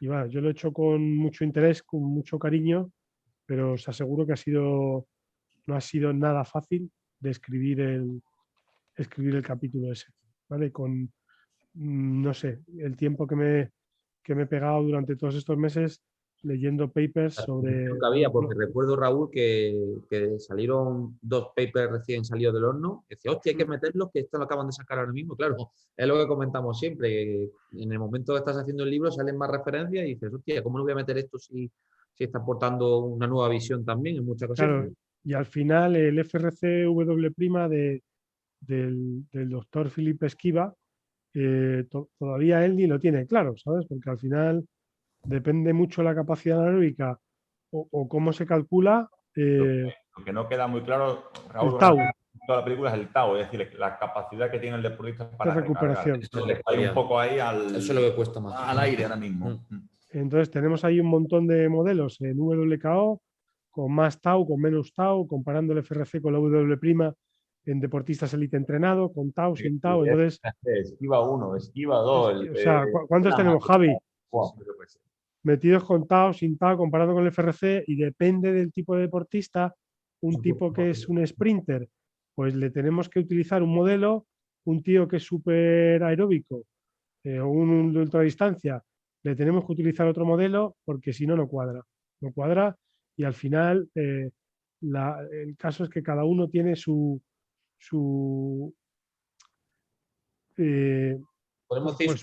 bueno, yo lo he hecho con mucho interés, con mucho cariño, pero os aseguro que no ha sido nada fácil de escribir el capítulo ese, ¿vale? Con, no sé, el tiempo que me he pegado durante todos estos meses leyendo papers sobre... Nunca había, porque recuerdo, Raúl, que salieron 2 papers recién salidos del horno. Dice, hostia, hay que meterlos, que esto lo acaban de sacar ahora mismo. Claro, es lo que comentamos siempre. Que en el momento que estás haciendo el libro salen más referencias y dices, hostia, ¿cómo no voy a meter esto si está aportando una nueva visión también en muchas Claro, ocasiones? y al final el FRC del doctor Felipe Esquiva, todavía él ni lo tiene claro, ¿sabes? Porque al final depende mucho la capacidad anaeróbica o cómo se calcula Lo que no queda muy claro, Raúl, el tau toda la película es el tau, es decir, la capacidad que tiene el deportista de para recargar. recuperación. Eso Hay un poco ahí eso es lo que cuesta más. al aire ahora mismo. Entonces tenemos ahí un montón de modelos en WKO, con más tau, con menos tau, comparando el FRC con la W' en deportistas élite entrenado, con tau, sin tau. Entonces, Esquiva 1, esquiva 2. o sea, ¿cuántos tenemos, Javi? Metidos con tau, sin tau, comparado con el FRC, y depende del tipo de deportista, un tipo que es un sprinter, pues le tenemos que utilizar un modelo, un tío que es súper aeróbico o un de ultradistancia, le tenemos que utilizar otro modelo porque si no, no cuadra. No cuadra y al final el caso es que cada uno tiene su Podemos decir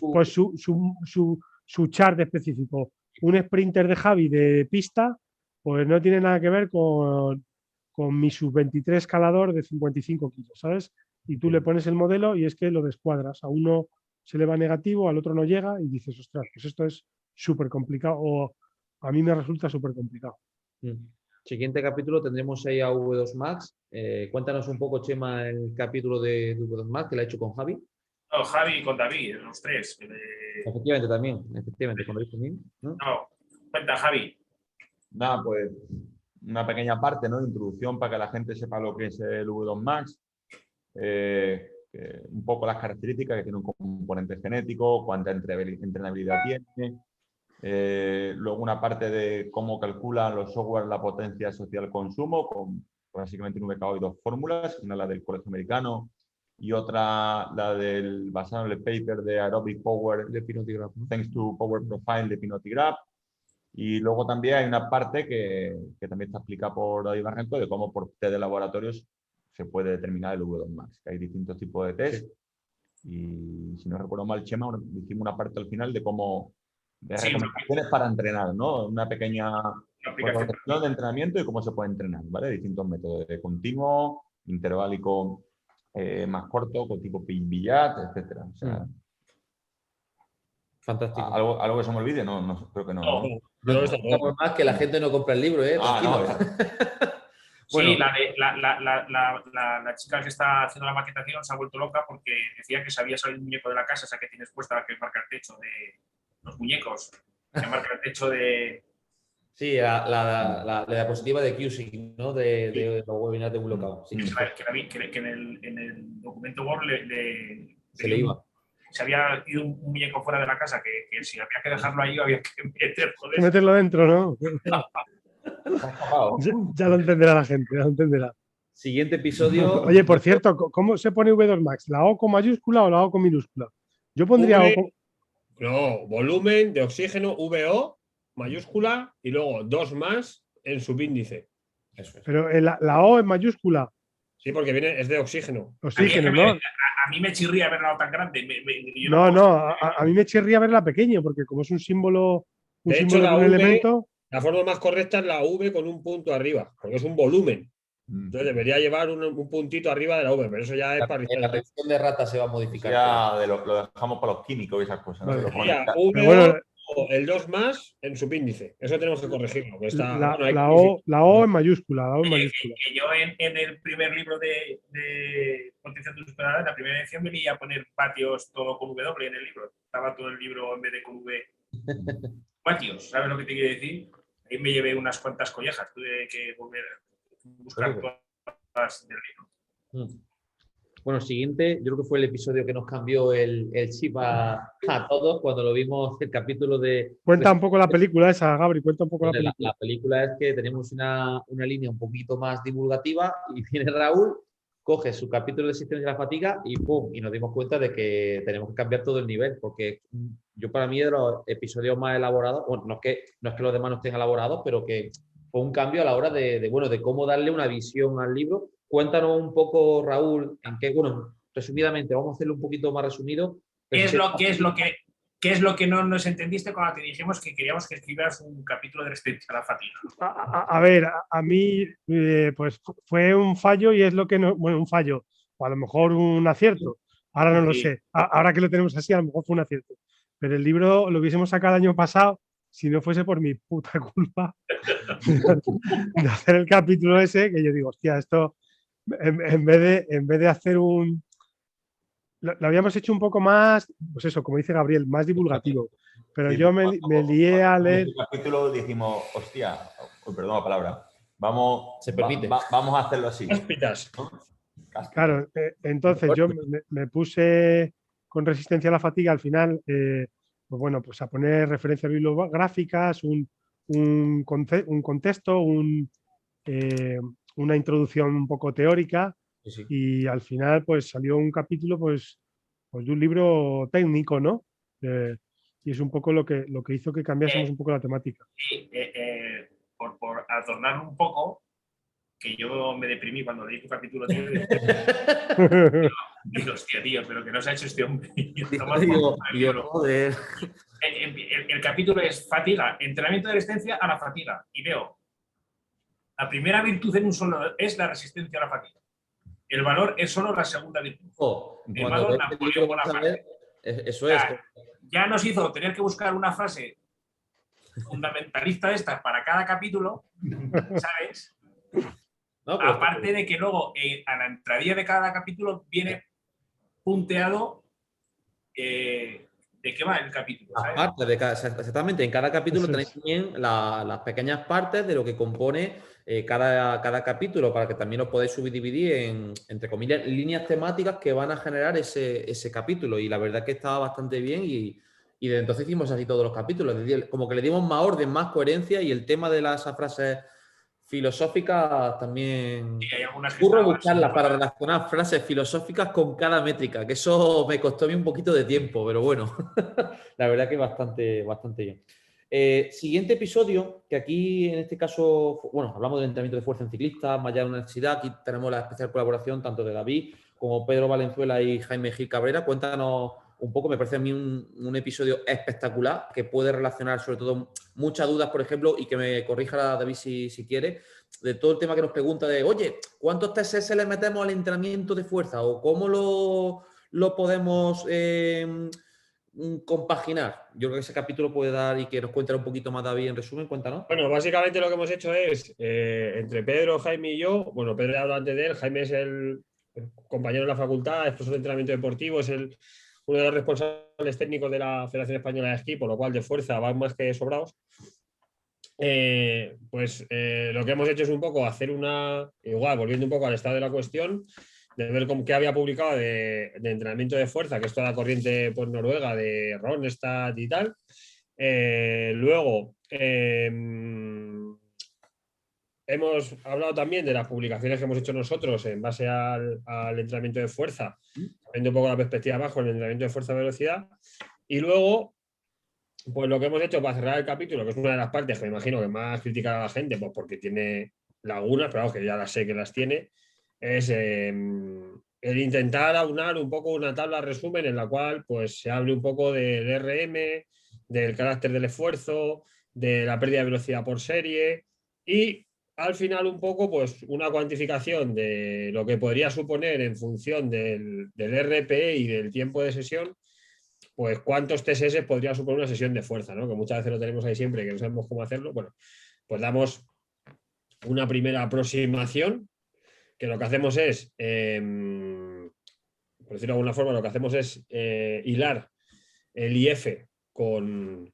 su chart específico. Un sprinter de Javi de pista, pues no tiene nada que ver con mi sub-23 escalador de 55 kilos, ¿sabes? Y tú le pones el modelo y es que lo descuadras. A uno se le va negativo, al otro no llega y dices, ostras, pues esto es súper complicado o a mí me resulta súper complicado. Siguiente capítulo tendremos ahí a V2 Max. Cuéntanos un poco, Chema, el capítulo de V2 Max que lo ha hecho con Javi. No, Javi con David, los tres. Efectivamente, también. Efectivamente, con David también. No, cuenta, Javi. Nada, pues una pequeña parte, ¿no? Introducción para que la gente sepa lo que es el V2 Max. Un poco las características, que tiene un componente genético, cuánta entrenabilidad tiene. Luego una parte de cómo calculan los software la potencia asociada al consumo, con básicamente un VKO y 2 fórmulas, una la del Colegio Americano y otra la basada en el paper de Aerobic Power de Pinotti Graph, ¿no? Thanks to Power Profile de Pinotti Graph. Y luego también hay una parte que también está explicada por David Barranco de cómo por test de laboratorios se puede determinar el V2 Max, que hay distintos tipos de test. Sí. Y si no recuerdo mal, Chema, hicimos una parte al final de cómo recomendaciones para entrenar, ¿no? Una pequeña progresión de entrenamiento y cómo se puede entrenar, ¿vale? Distintos métodos de continuo, interválico más corto, con tipo Billat, etcétera. O sea, fantástico. ¿Algo que se me olvide? No, creo que no. No, más que la gente no compra el libro, ¿eh? Bueno, sí, la chica que está haciendo la maquetación se ha vuelto loca porque decía que se había salido un muñeco de la casa, esa que tienes puesta, la que marca el techo de los muñecos, que marca el techo de... Sí, la diapositiva de QSIG, ¿no? De los webinars de un local. Sí. Que en el documento Word se le iba. Se había ido un muñeco fuera de la casa, que si había que dejarlo ahí había que meterlo dentro. Meterlo dentro, ¿no? Ya lo entenderá la gente, ya lo entenderá. Siguiente episodio. Oye, por cierto, ¿cómo se pone V2 Max? ¿La O con mayúscula o la O con minúscula? Yo pondría O con... No, volumen de oxígeno, VO, mayúscula, y luego 2 más en subíndice. Eso es. Pero la O en mayúscula. Sí, porque es de oxígeno. Oxígeno, ¿no? A mí me chirría verla tan grande. A mí me chirría verla pequeña, porque como es un símbolo, de hecho, de un elemento. La forma más correcta es la V con un punto arriba, porque es un volumen. Entonces debería llevar un puntito arriba de la V, pero eso ya es para... La reacción de rata se va a modificar. Ya lo dejamos para los químicos y esas cosas. ¿No? Vale. El 2 más en subíndice. Eso tenemos que corregirlo. La O en mayúscula. La O en mayúscula. Que yo en el primer libro de potencia superada, en la primera edición venía a poner patios todo con W en el libro. Estaba todo el libro en vez de con V patios, ¿sabes lo que te quiero decir? Ahí me llevé unas cuantas collejas, tuve que volver a buscar todas del libro. Bueno, el siguiente, yo creo que fue el episodio que nos cambió el chip a todos cuando lo vimos, el capítulo de... Cuenta un poco la película esa, Gabri, cuenta un poco la película. La película es que tenemos una línea un poquito más divulgativa y viene Raúl, coge su capítulo de Existencia de la Fatiga y ¡pum! Y nos dimos cuenta de que tenemos que cambiar todo el nivel, porque yo para mí de los episodios más elaborados, bueno, no es que los demás no estén elaborados, pero que fue un cambio a la hora de cómo darle una visión al libro. Cuéntanos un poco, Raúl, bueno, resumidamente, vamos a hacerlo un poquito más resumido. ¿Qué es lo que no nos entendiste cuando te dijimos que queríamos que escribieras un capítulo de Resistencia a la Fatiga? A ver, a mí pues fue un fallo y es lo que no, bueno, un fallo, o a lo mejor un acierto, ahora no lo sé, ahora que lo tenemos así a lo mejor fue un acierto, pero el libro lo hubiésemos sacado el año pasado si no fuese por mi puta culpa de hacer el capítulo ese, que yo digo, hostia, esto en vez de hacer un... Lo habíamos hecho un poco más, pues eso, como dice Gabriel, más divulgativo. Pero Sí, yo me lié a leer... En el capítulo dijimos, hostia, perdón la palabra, vamos, Se permite. vamos a hacerlo así. Cáspitas. Claro, entonces yo me puse con Resistencia a la Fatiga al final, pues bueno, pues a poner referencias bibliográficas, un contexto, una introducción un poco teórica. Sí. Y al final pues salió un capítulo pues de un libro técnico, ¿no? Y es un poco lo que hizo que cambiásemos un poco la temática. Sí, por adornar un poco, que yo me deprimí cuando leí tu capítulo, tío. Digo, hostia, tío, pero que no se ha hecho este hombre. Joder. El capítulo es fatiga, entrenamiento de resistencia a la fatiga. Y veo, la primera virtud en un solo es la resistencia a la fatiga. El valor es solo la segunda virtud. El valor Napoleón Bonaparte. Eso es. Ya nos hizo tener que buscar una frase fundamentalista de estas para cada capítulo, ¿sabes? No, aparte de que luego a la entradilla de cada capítulo viene punteado de qué va el capítulo, ¿sabes? Aparte exactamente, en cada capítulo tenéis también las pequeñas partes de lo que compone cada capítulo, para que también lo podáis subdividir en, entre comillas, líneas temáticas que van a generar ese capítulo. Y la verdad que estaba bastante bien y desde entonces hicimos así todos los capítulos. Es decir, como que le dimos más orden, más coherencia, y el tema de esas frases filosóficas también. Sí, hay algunas que ocurre buscarlas para relacionar frases filosóficas con cada métrica, que eso me costó a mí un poquito de tiempo, pero bueno, la verdad que bastante bien. Siguiente episodio, que aquí en este caso, bueno, hablamos del entrenamiento de fuerza en ciclistas, más allá de la universidad. Aquí tenemos la especial colaboración tanto de David como Pedro Valenzuela y Jaime Gil Cabrera. Cuéntanos un poco, me parece a mí un episodio espectacular que puede relacionar sobre todo muchas dudas, por ejemplo, y que me corrija David si quiere, de todo el tema que nos pregunta de, oye, ¿cuántos TSS le metemos al entrenamiento de fuerza? ¿O cómo lo podemos compaginar? Yo creo que ese capítulo puede dar y que nos cuente un poquito más David en resumen, cuéntanos. Bueno, básicamente lo que hemos hecho es, entre Pedro, Jaime y yo, bueno, Pedro ha hablado antes de él, Jaime es el compañero de la facultad, es profesor de entrenamiento deportivo, es uno de los responsables técnicos de la Federación Española de Esquí, por lo cual de fuerza van más que sobrados. Lo que hemos hecho es un poco hacer igual, volviendo un poco al estado de la cuestión, de ver qué había publicado de entrenamiento de fuerza, que es toda la corriente pues, noruega de Ronstad y tal. Luego, hemos hablado también de las publicaciones que hemos hecho nosotros en base al entrenamiento de fuerza, viendo un poco la perspectiva abajo en el entrenamiento de fuerza-velocidad. Y luego, pues lo que hemos hecho para cerrar el capítulo, que es una de las partes que me imagino que más critica a la gente, pues porque tiene lagunas, pero vamos, que ya las sé que las tiene, es el intentar aunar un poco una tabla resumen en la cual pues se hable un poco del RM, del carácter del esfuerzo, de la pérdida de velocidad por serie y al final un poco pues una cuantificación de lo que podría suponer en función del RPE y del tiempo de sesión, pues cuántos TSS podría suponer una sesión de fuerza, ¿no? Que muchas veces lo tenemos ahí siempre, que no sabemos cómo hacerlo. Bueno, pues damos una primera aproximación, que lo que hacemos es, por decirlo de alguna forma, lo que hacemos es hilar el IF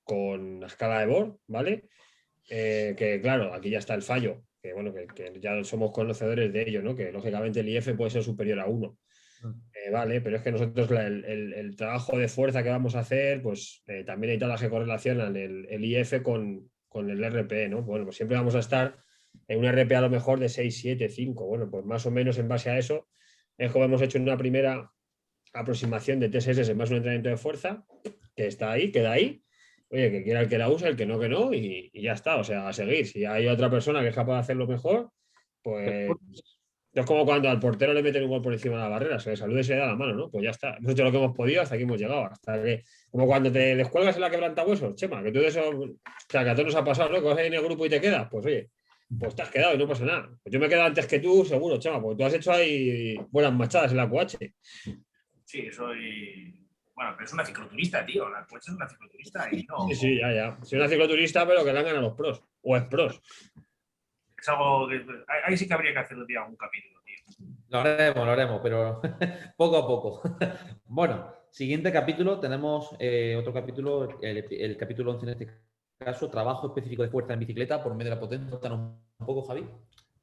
con la escala de Borg, ¿vale? Que claro, aquí ya está el fallo, que bueno, que ya somos conocedores de ello, ¿no? Que lógicamente el IF puede ser superior a 1. Vale, pero es que nosotros el trabajo de fuerza que vamos a hacer, pues también hay todas las que correlacionan el IF con el RPE, ¿no? Bueno, pues siempre vamos a estar en un RPE a lo mejor de 6, 7, 5. Bueno, pues más o menos en base a eso es como hemos hecho una primera aproximación de TSS más un entrenamiento de fuerza, que está ahí, queda ahí. Oye, que quiera el que la use, el que no, y ya está. O sea, a seguir. Si hay otra persona que es capaz de hacerlo mejor, pues es como cuando al portero le meten un gol por encima de la barrera, se le saluda y se le da la mano, ¿no? Pues ya está. Hemos hecho lo que hemos podido, hasta aquí hemos llegado. Hasta que, como cuando te descuelgas en la quebrantahuesos, Chema, que tú de eso, o sea, que a todos nos ha pasado, ¿no? Que vas ahí en el grupo y te quedas, pues oye, pues te has quedado y no pasa nada. Pues yo me he quedado antes que tú, seguro, Chema, porque tú has hecho ahí buenas machadas en la QH. Sí, soy. Bueno, pero es una cicloturista, tío. La coche es una cicloturista y no. Sí, ya. Soy una cicloturista, pero que le han ganado los pros. O es pros. Es algo que. Ahí sí que habría que hacer un día algún capítulo, tío. Lo haremos, pero poco a poco. Bueno, siguiente capítulo, tenemos otro capítulo, el capítulo 11 en este caso, trabajo específico de fuerza en bicicleta por medio de la potencia. Cuéntanos un poco, Javi.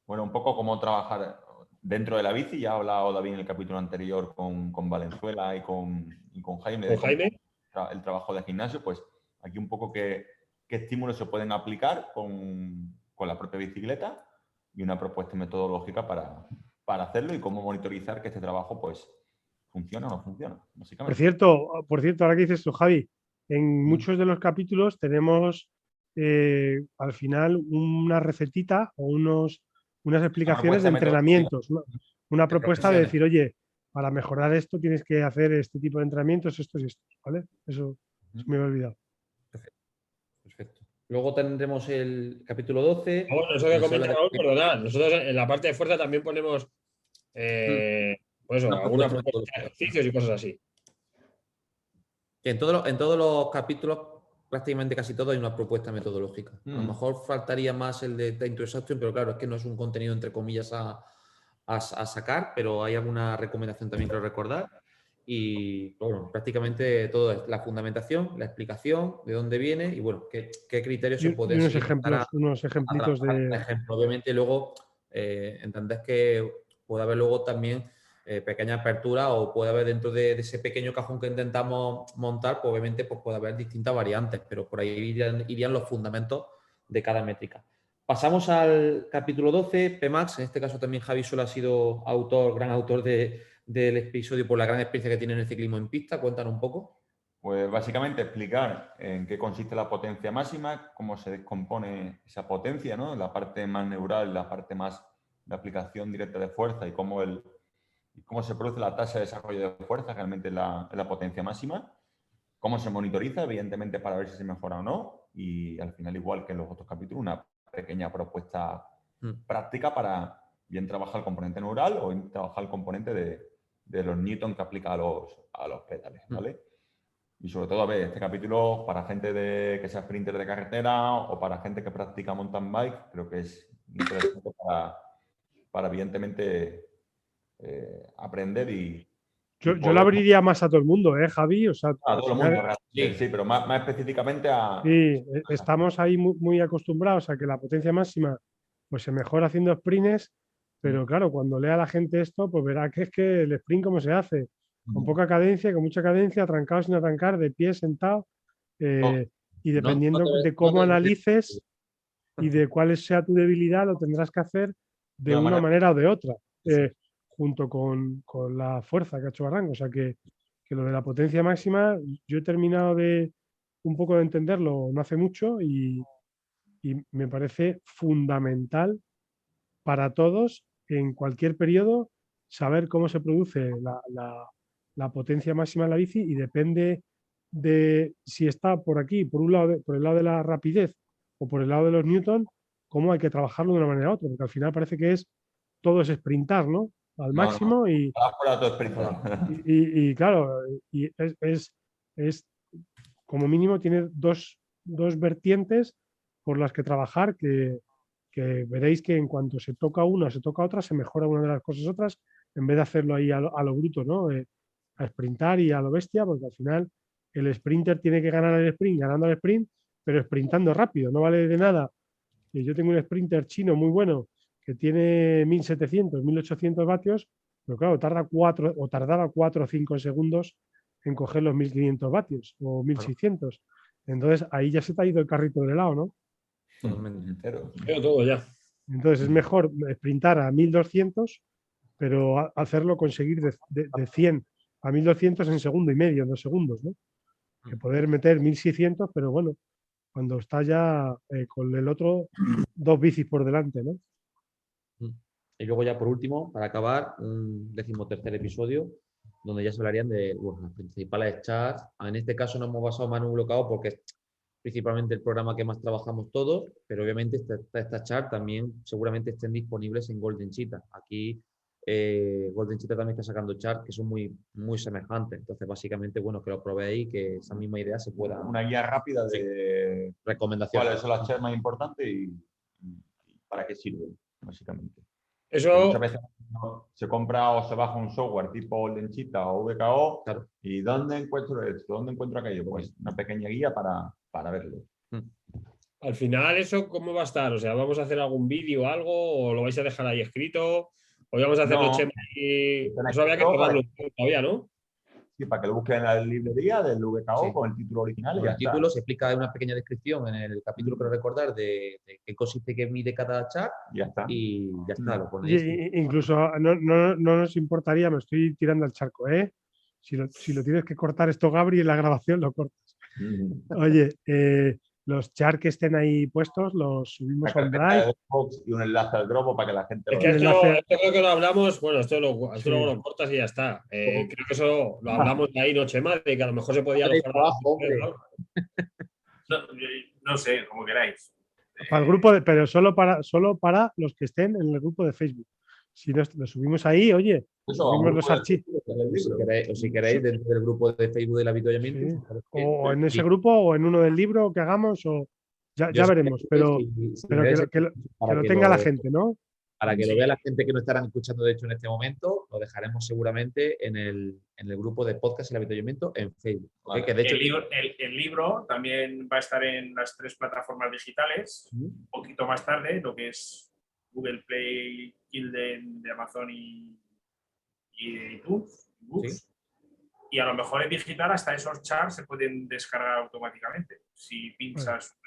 Bueno, un poco cómo trabajar dentro de la bici. Ya ha hablado David en el capítulo anterior con Valenzuela y con Jaime. ¿Con Jaime? El trabajo de gimnasio, pues aquí un poco qué estímulos se pueden aplicar con la propia bicicleta y una propuesta metodológica para hacerlo y cómo monitorizar que este trabajo pues funciona o no funciona, básicamente. Por cierto, ahora que dices esto, Javi, en muchos de los capítulos tenemos al final una recetita o unas explicaciones de entrenamientos, ¿no? Una propuesta de decir, oye, para mejorar esto tienes que hacer este tipo de entrenamientos, estos y estos, ¿vale? Eso se me había olvidado. Perfecto. Luego tendremos el capítulo 12. Bueno, eso que comenta Raúl, perdonad. Nosotros en la parte de fuerza también ponemos pues eso, alguna propuesta de ejercicios y cosas así. En todos los capítulos, prácticamente casi todos, hay una propuesta metodológica. A lo mejor faltaría más el de Time to Exhaustion, pero claro, es que no es un contenido entre comillas a sacar, pero hay alguna recomendación también que recordar. Y bueno, prácticamente todo es la fundamentación, la explicación, de dónde viene y bueno, qué criterios se pueden unos seguir ejemplitos de ejemplo. Obviamente luego entendés que puede haber luego también pequeña apertura o puede haber dentro de ese pequeño cajón que intentamos montar, pues obviamente pues puede haber distintas variantes, pero por ahí irían los fundamentos de cada métrica. Pasamos al capítulo 12, PMAX. En este caso también Javi solo ha sido gran autor del episodio por la gran experiencia que tiene en el ciclismo en pista. Cuéntanos un poco. Pues básicamente explicar en qué consiste la potencia máxima, cómo se descompone esa potencia, ¿no? La parte más neural, la parte más de aplicación directa de fuerza y cómo se produce la tasa de desarrollo de fuerza realmente en la potencia máxima, cómo se monitoriza, evidentemente, para ver si se mejora o no, y al final, igual que en los otros capítulos, una pequeña propuesta práctica para bien trabajar el componente neural o bien trabajar el componente de los newton que aplica a los pedales, ¿vale? Y sobre todo, a ver, este capítulo para gente que sea sprinter de carretera o para gente que practica mountain bike, creo que es interesante para evidentemente aprender y... Yo lo abriría más a todo el mundo, Javi? O sea, a todo el mundo, sí, pero más específicamente a... Sí, estamos ahí muy acostumbrados a que la potencia máxima pues se mejora haciendo sprints, pero claro, cuando lea la gente esto, pues verá que es que el sprint cómo se hace, con poca cadencia, con mucha cadencia, atrancado sin atrancar, de pie, sentado, y dependiendo de cómo analices y de cuál sea tu debilidad, lo tendrás que hacer de una manera o de otra, junto con la fuerza que ha hecho Barranco. O sea que lo de la potencia máxima, yo he terminado un poco de entenderlo no hace mucho y me parece fundamental para todos en cualquier periodo saber cómo se produce la potencia máxima en la bici y depende de si está por aquí, por el lado de la rapidez o por el lado de los newton, cómo hay que trabajarlo de una manera u otra, porque al final parece que todo es sprintar, ¿no? Al máximo y claro, y es como mínimo tiene dos vertientes por las que trabajar que veréis que en cuanto se toca una, se toca otra, se mejora una de las cosas otras, en vez de hacerlo ahí a lo bruto, ¿no? A sprintar y a lo bestia, porque al final el sprinter tiene que ganar el sprint, ganando el sprint, pero sprintando rápido. No vale de nada. Yo tengo un sprinter chino muy bueno que tiene 1700, 1800 vatios, pero claro, tardaba 4 o 5 segundos en coger los 1500 vatios o 1600. Entonces ahí ya se te ha ido el carrito del helado, ¿no? Totalmente. Veo todo ya. Entonces es mejor sprintar a 1200, pero hacerlo, conseguir de 100 a 1200 en segundo y medio, en 2 segundos, ¿no? Que poder meter 1600, pero bueno, cuando está ya con el otro 2 bicis por delante, ¿no? Y luego ya por último, para acabar, un 13º episodio, donde ya se hablarían de las principales charts. En este caso nos hemos basado más en un bloqueo porque es principalmente el programa que más trabajamos todos, pero obviamente estas charts también seguramente estén disponibles en Golden Cheetah. Aquí Golden Cheetah también está sacando charts que son muy, muy semejantes. Entonces, básicamente, bueno, que lo probéis y que esa misma idea se pueda... Una guía rápida de recomendaciones. cuáles son las charts más importantes y para qué sirven, básicamente. Eso, Muchas veces se compra o se baja un software tipo Golden Cheetah o VKO. Claro. ¿Y dónde encuentro esto? ¿Dónde encuentro aquello? Pues una pequeña guía para verlo. al final, ¿eso cómo va a estar? O sea, ¿vamos a hacer algún vídeo o algo? ¿O lo vais a dejar ahí escrito? ¿O vamos a hacerlo No. Chema y... Está Eso había que escrito probarlo todavía, ¿no? Sí, para que lo busquen en la librería del VKO Sí. con el título original. Con y ya el título se explica una pequeña descripción en el capítulo, creo recordar, de qué consiste, qué mide cada chart Ya está. y ya está, lo ponéis. Incluso no nos importaría, me estoy tirando al charco, ¿eh? Si lo tienes que cortar esto, Gabri, en la grabación lo cortas. Oye, los charts que estén ahí puestos los subimos a un drive. Y un enlace al Dropo para que la gente Es lo que vea. esto creo que lo hablamos, bueno, esto luego Sí. lo cortas y ya está. Creo que eso lo hablamos de ahí, noche madre, que a lo mejor se podía alojar. No sé, como queráis. Para el grupo, pero solo para los que estén en el grupo de Facebook. Si lo subimos ahí, oye, subimos los archivos. O si queréis, dentro del grupo de Facebook del avituallamiento. Sí. O en ese grupo, o en uno del libro que hagamos, o ya veremos, pero que lo tenga la gente, ¿no? Para que lo vea la gente que nos estarán escuchando, de hecho, en este momento, lo dejaremos seguramente en el grupo de podcast El Avituallamiento en Facebook. Vale. Que de hecho, el libro también va a estar en las 3 plataformas digitales, un poquito más tarde, lo que es Google Play, Kindle de Amazon y de iTunes. Sí. Y a lo mejor en digital hasta esos charts se pueden descargar automáticamente. Si pinchas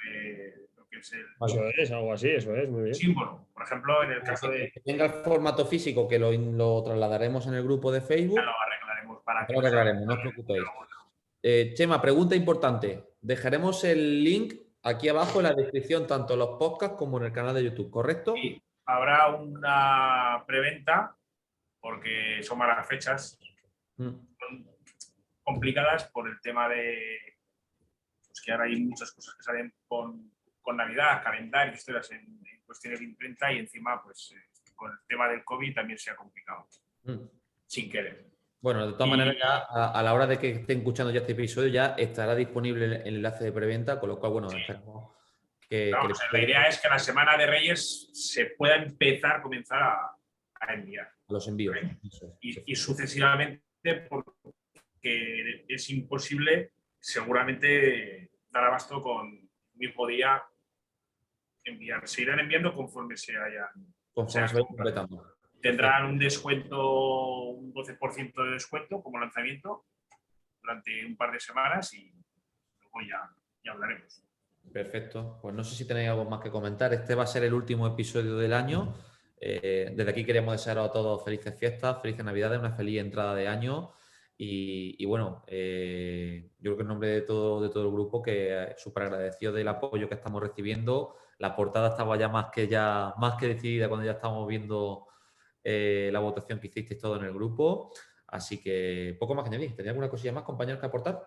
lo que es el Eso es, algo así, eso es, muy bien. símbolo. Por ejemplo, en el caso de... que tenga el formato físico, que lo trasladaremos en el grupo de Facebook. Ya lo arreglaremos para que... Lo arreglaremos, no os preocupéis. Chema, pregunta importante. Dejaremos el link aquí abajo en la descripción, tanto en los podcasts como en el canal de YouTube, ¿correcto? Sí, habrá una preventa, porque son malas fechas. Son complicadas por el tema de pues que ahora hay muchas cosas que salen con Navidad, calendario, historias en cuestiones de imprenta y encima pues con el tema del COVID también se ha complicado sin querer. Bueno, de todas maneras ya a la hora de que estén escuchando ya este episodio ya estará disponible el enlace de preventa, con lo cual, bueno, esperamos que la idea es que la semana de Reyes se pueda comenzar a enviar. Los envíos. Y sucesivamente, porque es imposible seguramente dar abasto con el mismo día enviar. Se irán enviando conforme se vayan completando. Tendrán un descuento, un 12% de descuento como lanzamiento durante un par de semanas y luego ya hablaremos. Perfecto. Pues no sé si tenéis algo más que comentar. Este va a ser el último episodio del año. Desde aquí queremos desearos a todos felices fiestas, felices Navidades, una feliz entrada de año. Y bueno, yo creo que en nombre de todo el grupo, que súper agradecido del apoyo que estamos recibiendo. La portada estaba ya más que decidida cuando ya estábamos viendo la votación que hicisteis todo en el grupo. Así que poco más que añadir. ¿Tenéis alguna cosilla más, compañeros, que aportar?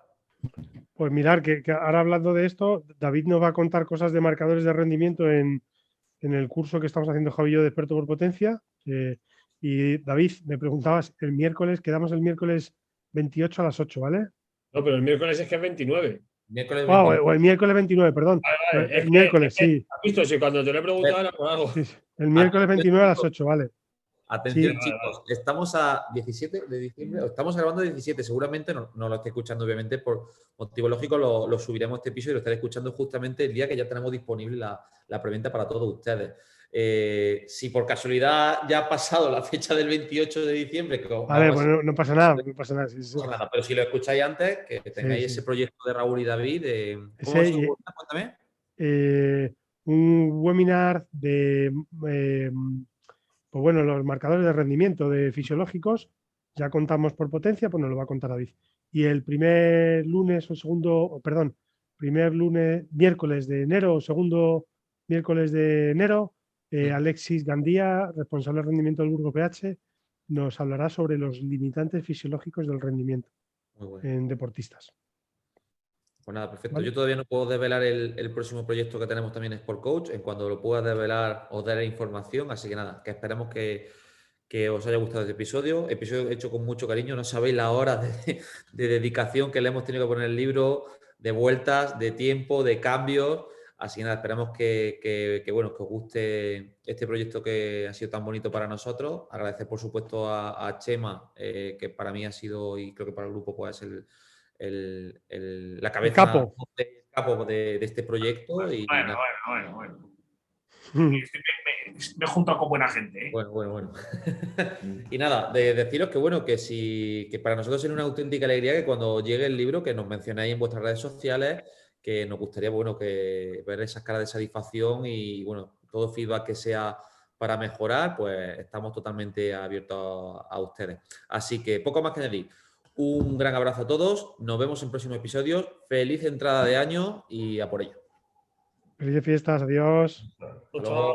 Pues mirar, que ahora hablando de esto, David nos va a contar cosas de marcadores de rendimiento en el curso que estamos haciendo Javi y yo de experto por potencia. Y David, me preguntabas, quedamos el miércoles 28 a las 8, ¿vale? No, pero el miércoles es que es 29. Miércoles o el miércoles 29, perdón. Vale, el miércoles, sí. ¿Has visto? Si cuando te lo he preguntado era por algo. Sí, el miércoles 29 a las 8, vale. Atención, Sí. chicos, estamos a 17 de diciembre, estamos grabando 17, seguramente no lo esté escuchando, obviamente, por motivo lógico, lo subiremos este episodio y lo estaré escuchando justamente el día que ya tenemos disponible la preventa para todos ustedes. Si por casualidad ya ha pasado la fecha del 28 de diciembre, Vale, pues no pasa nada, no pasa nada. Sí, sí. no pasa nada, pero si lo escucháis antes, que tengáis Sí. ese proyecto de Raúl y David, ¿cómo Ese, se llama? Cuéntame. un webinar de pues bueno, los marcadores de rendimiento de fisiológicos, ya contamos por potencia, pues nos lo va a contar David. Y el primer lunes o segundo, perdón, miércoles de enero o segundo miércoles de enero, Alexis Gandía, responsable de rendimiento del Burgo PH, nos hablará sobre los limitantes fisiológicos del rendimiento Muy bueno. en deportistas. Pues nada, perfecto. ¿Vale? Yo todavía no puedo desvelar el próximo proyecto que tenemos también en Sport Coach. En cuanto lo pueda desvelar, os daré información. Así que nada, que esperemos que os haya gustado este episodio. Episodio hecho con mucho cariño. No sabéis la hora de dedicación que le hemos tenido que poner el libro, de vueltas, de tiempo, de cambios. Así que nada, esperamos que os guste este proyecto que ha sido tan bonito para nosotros. Agradecer, por supuesto, a Chema, que para mí ha sido, y creo que para el grupo puede ser la cabeza capo de este proyecto. Y Bueno. Me he juntado con buena gente, ¿eh? Bueno. Y nada, de deciros que para nosotros es una auténtica alegría que cuando llegue el libro, que nos mencionáis en vuestras redes sociales, que nos gustaría, que ver esas caras de satisfacción y, todo feedback que sea para mejorar, pues estamos totalmente abiertos a ustedes. Así que poco más que añadir. Un gran abrazo a todos. Nos vemos en próximos episodios. Feliz entrada de año y a por ello. Felices fiestas, adiós. Chao.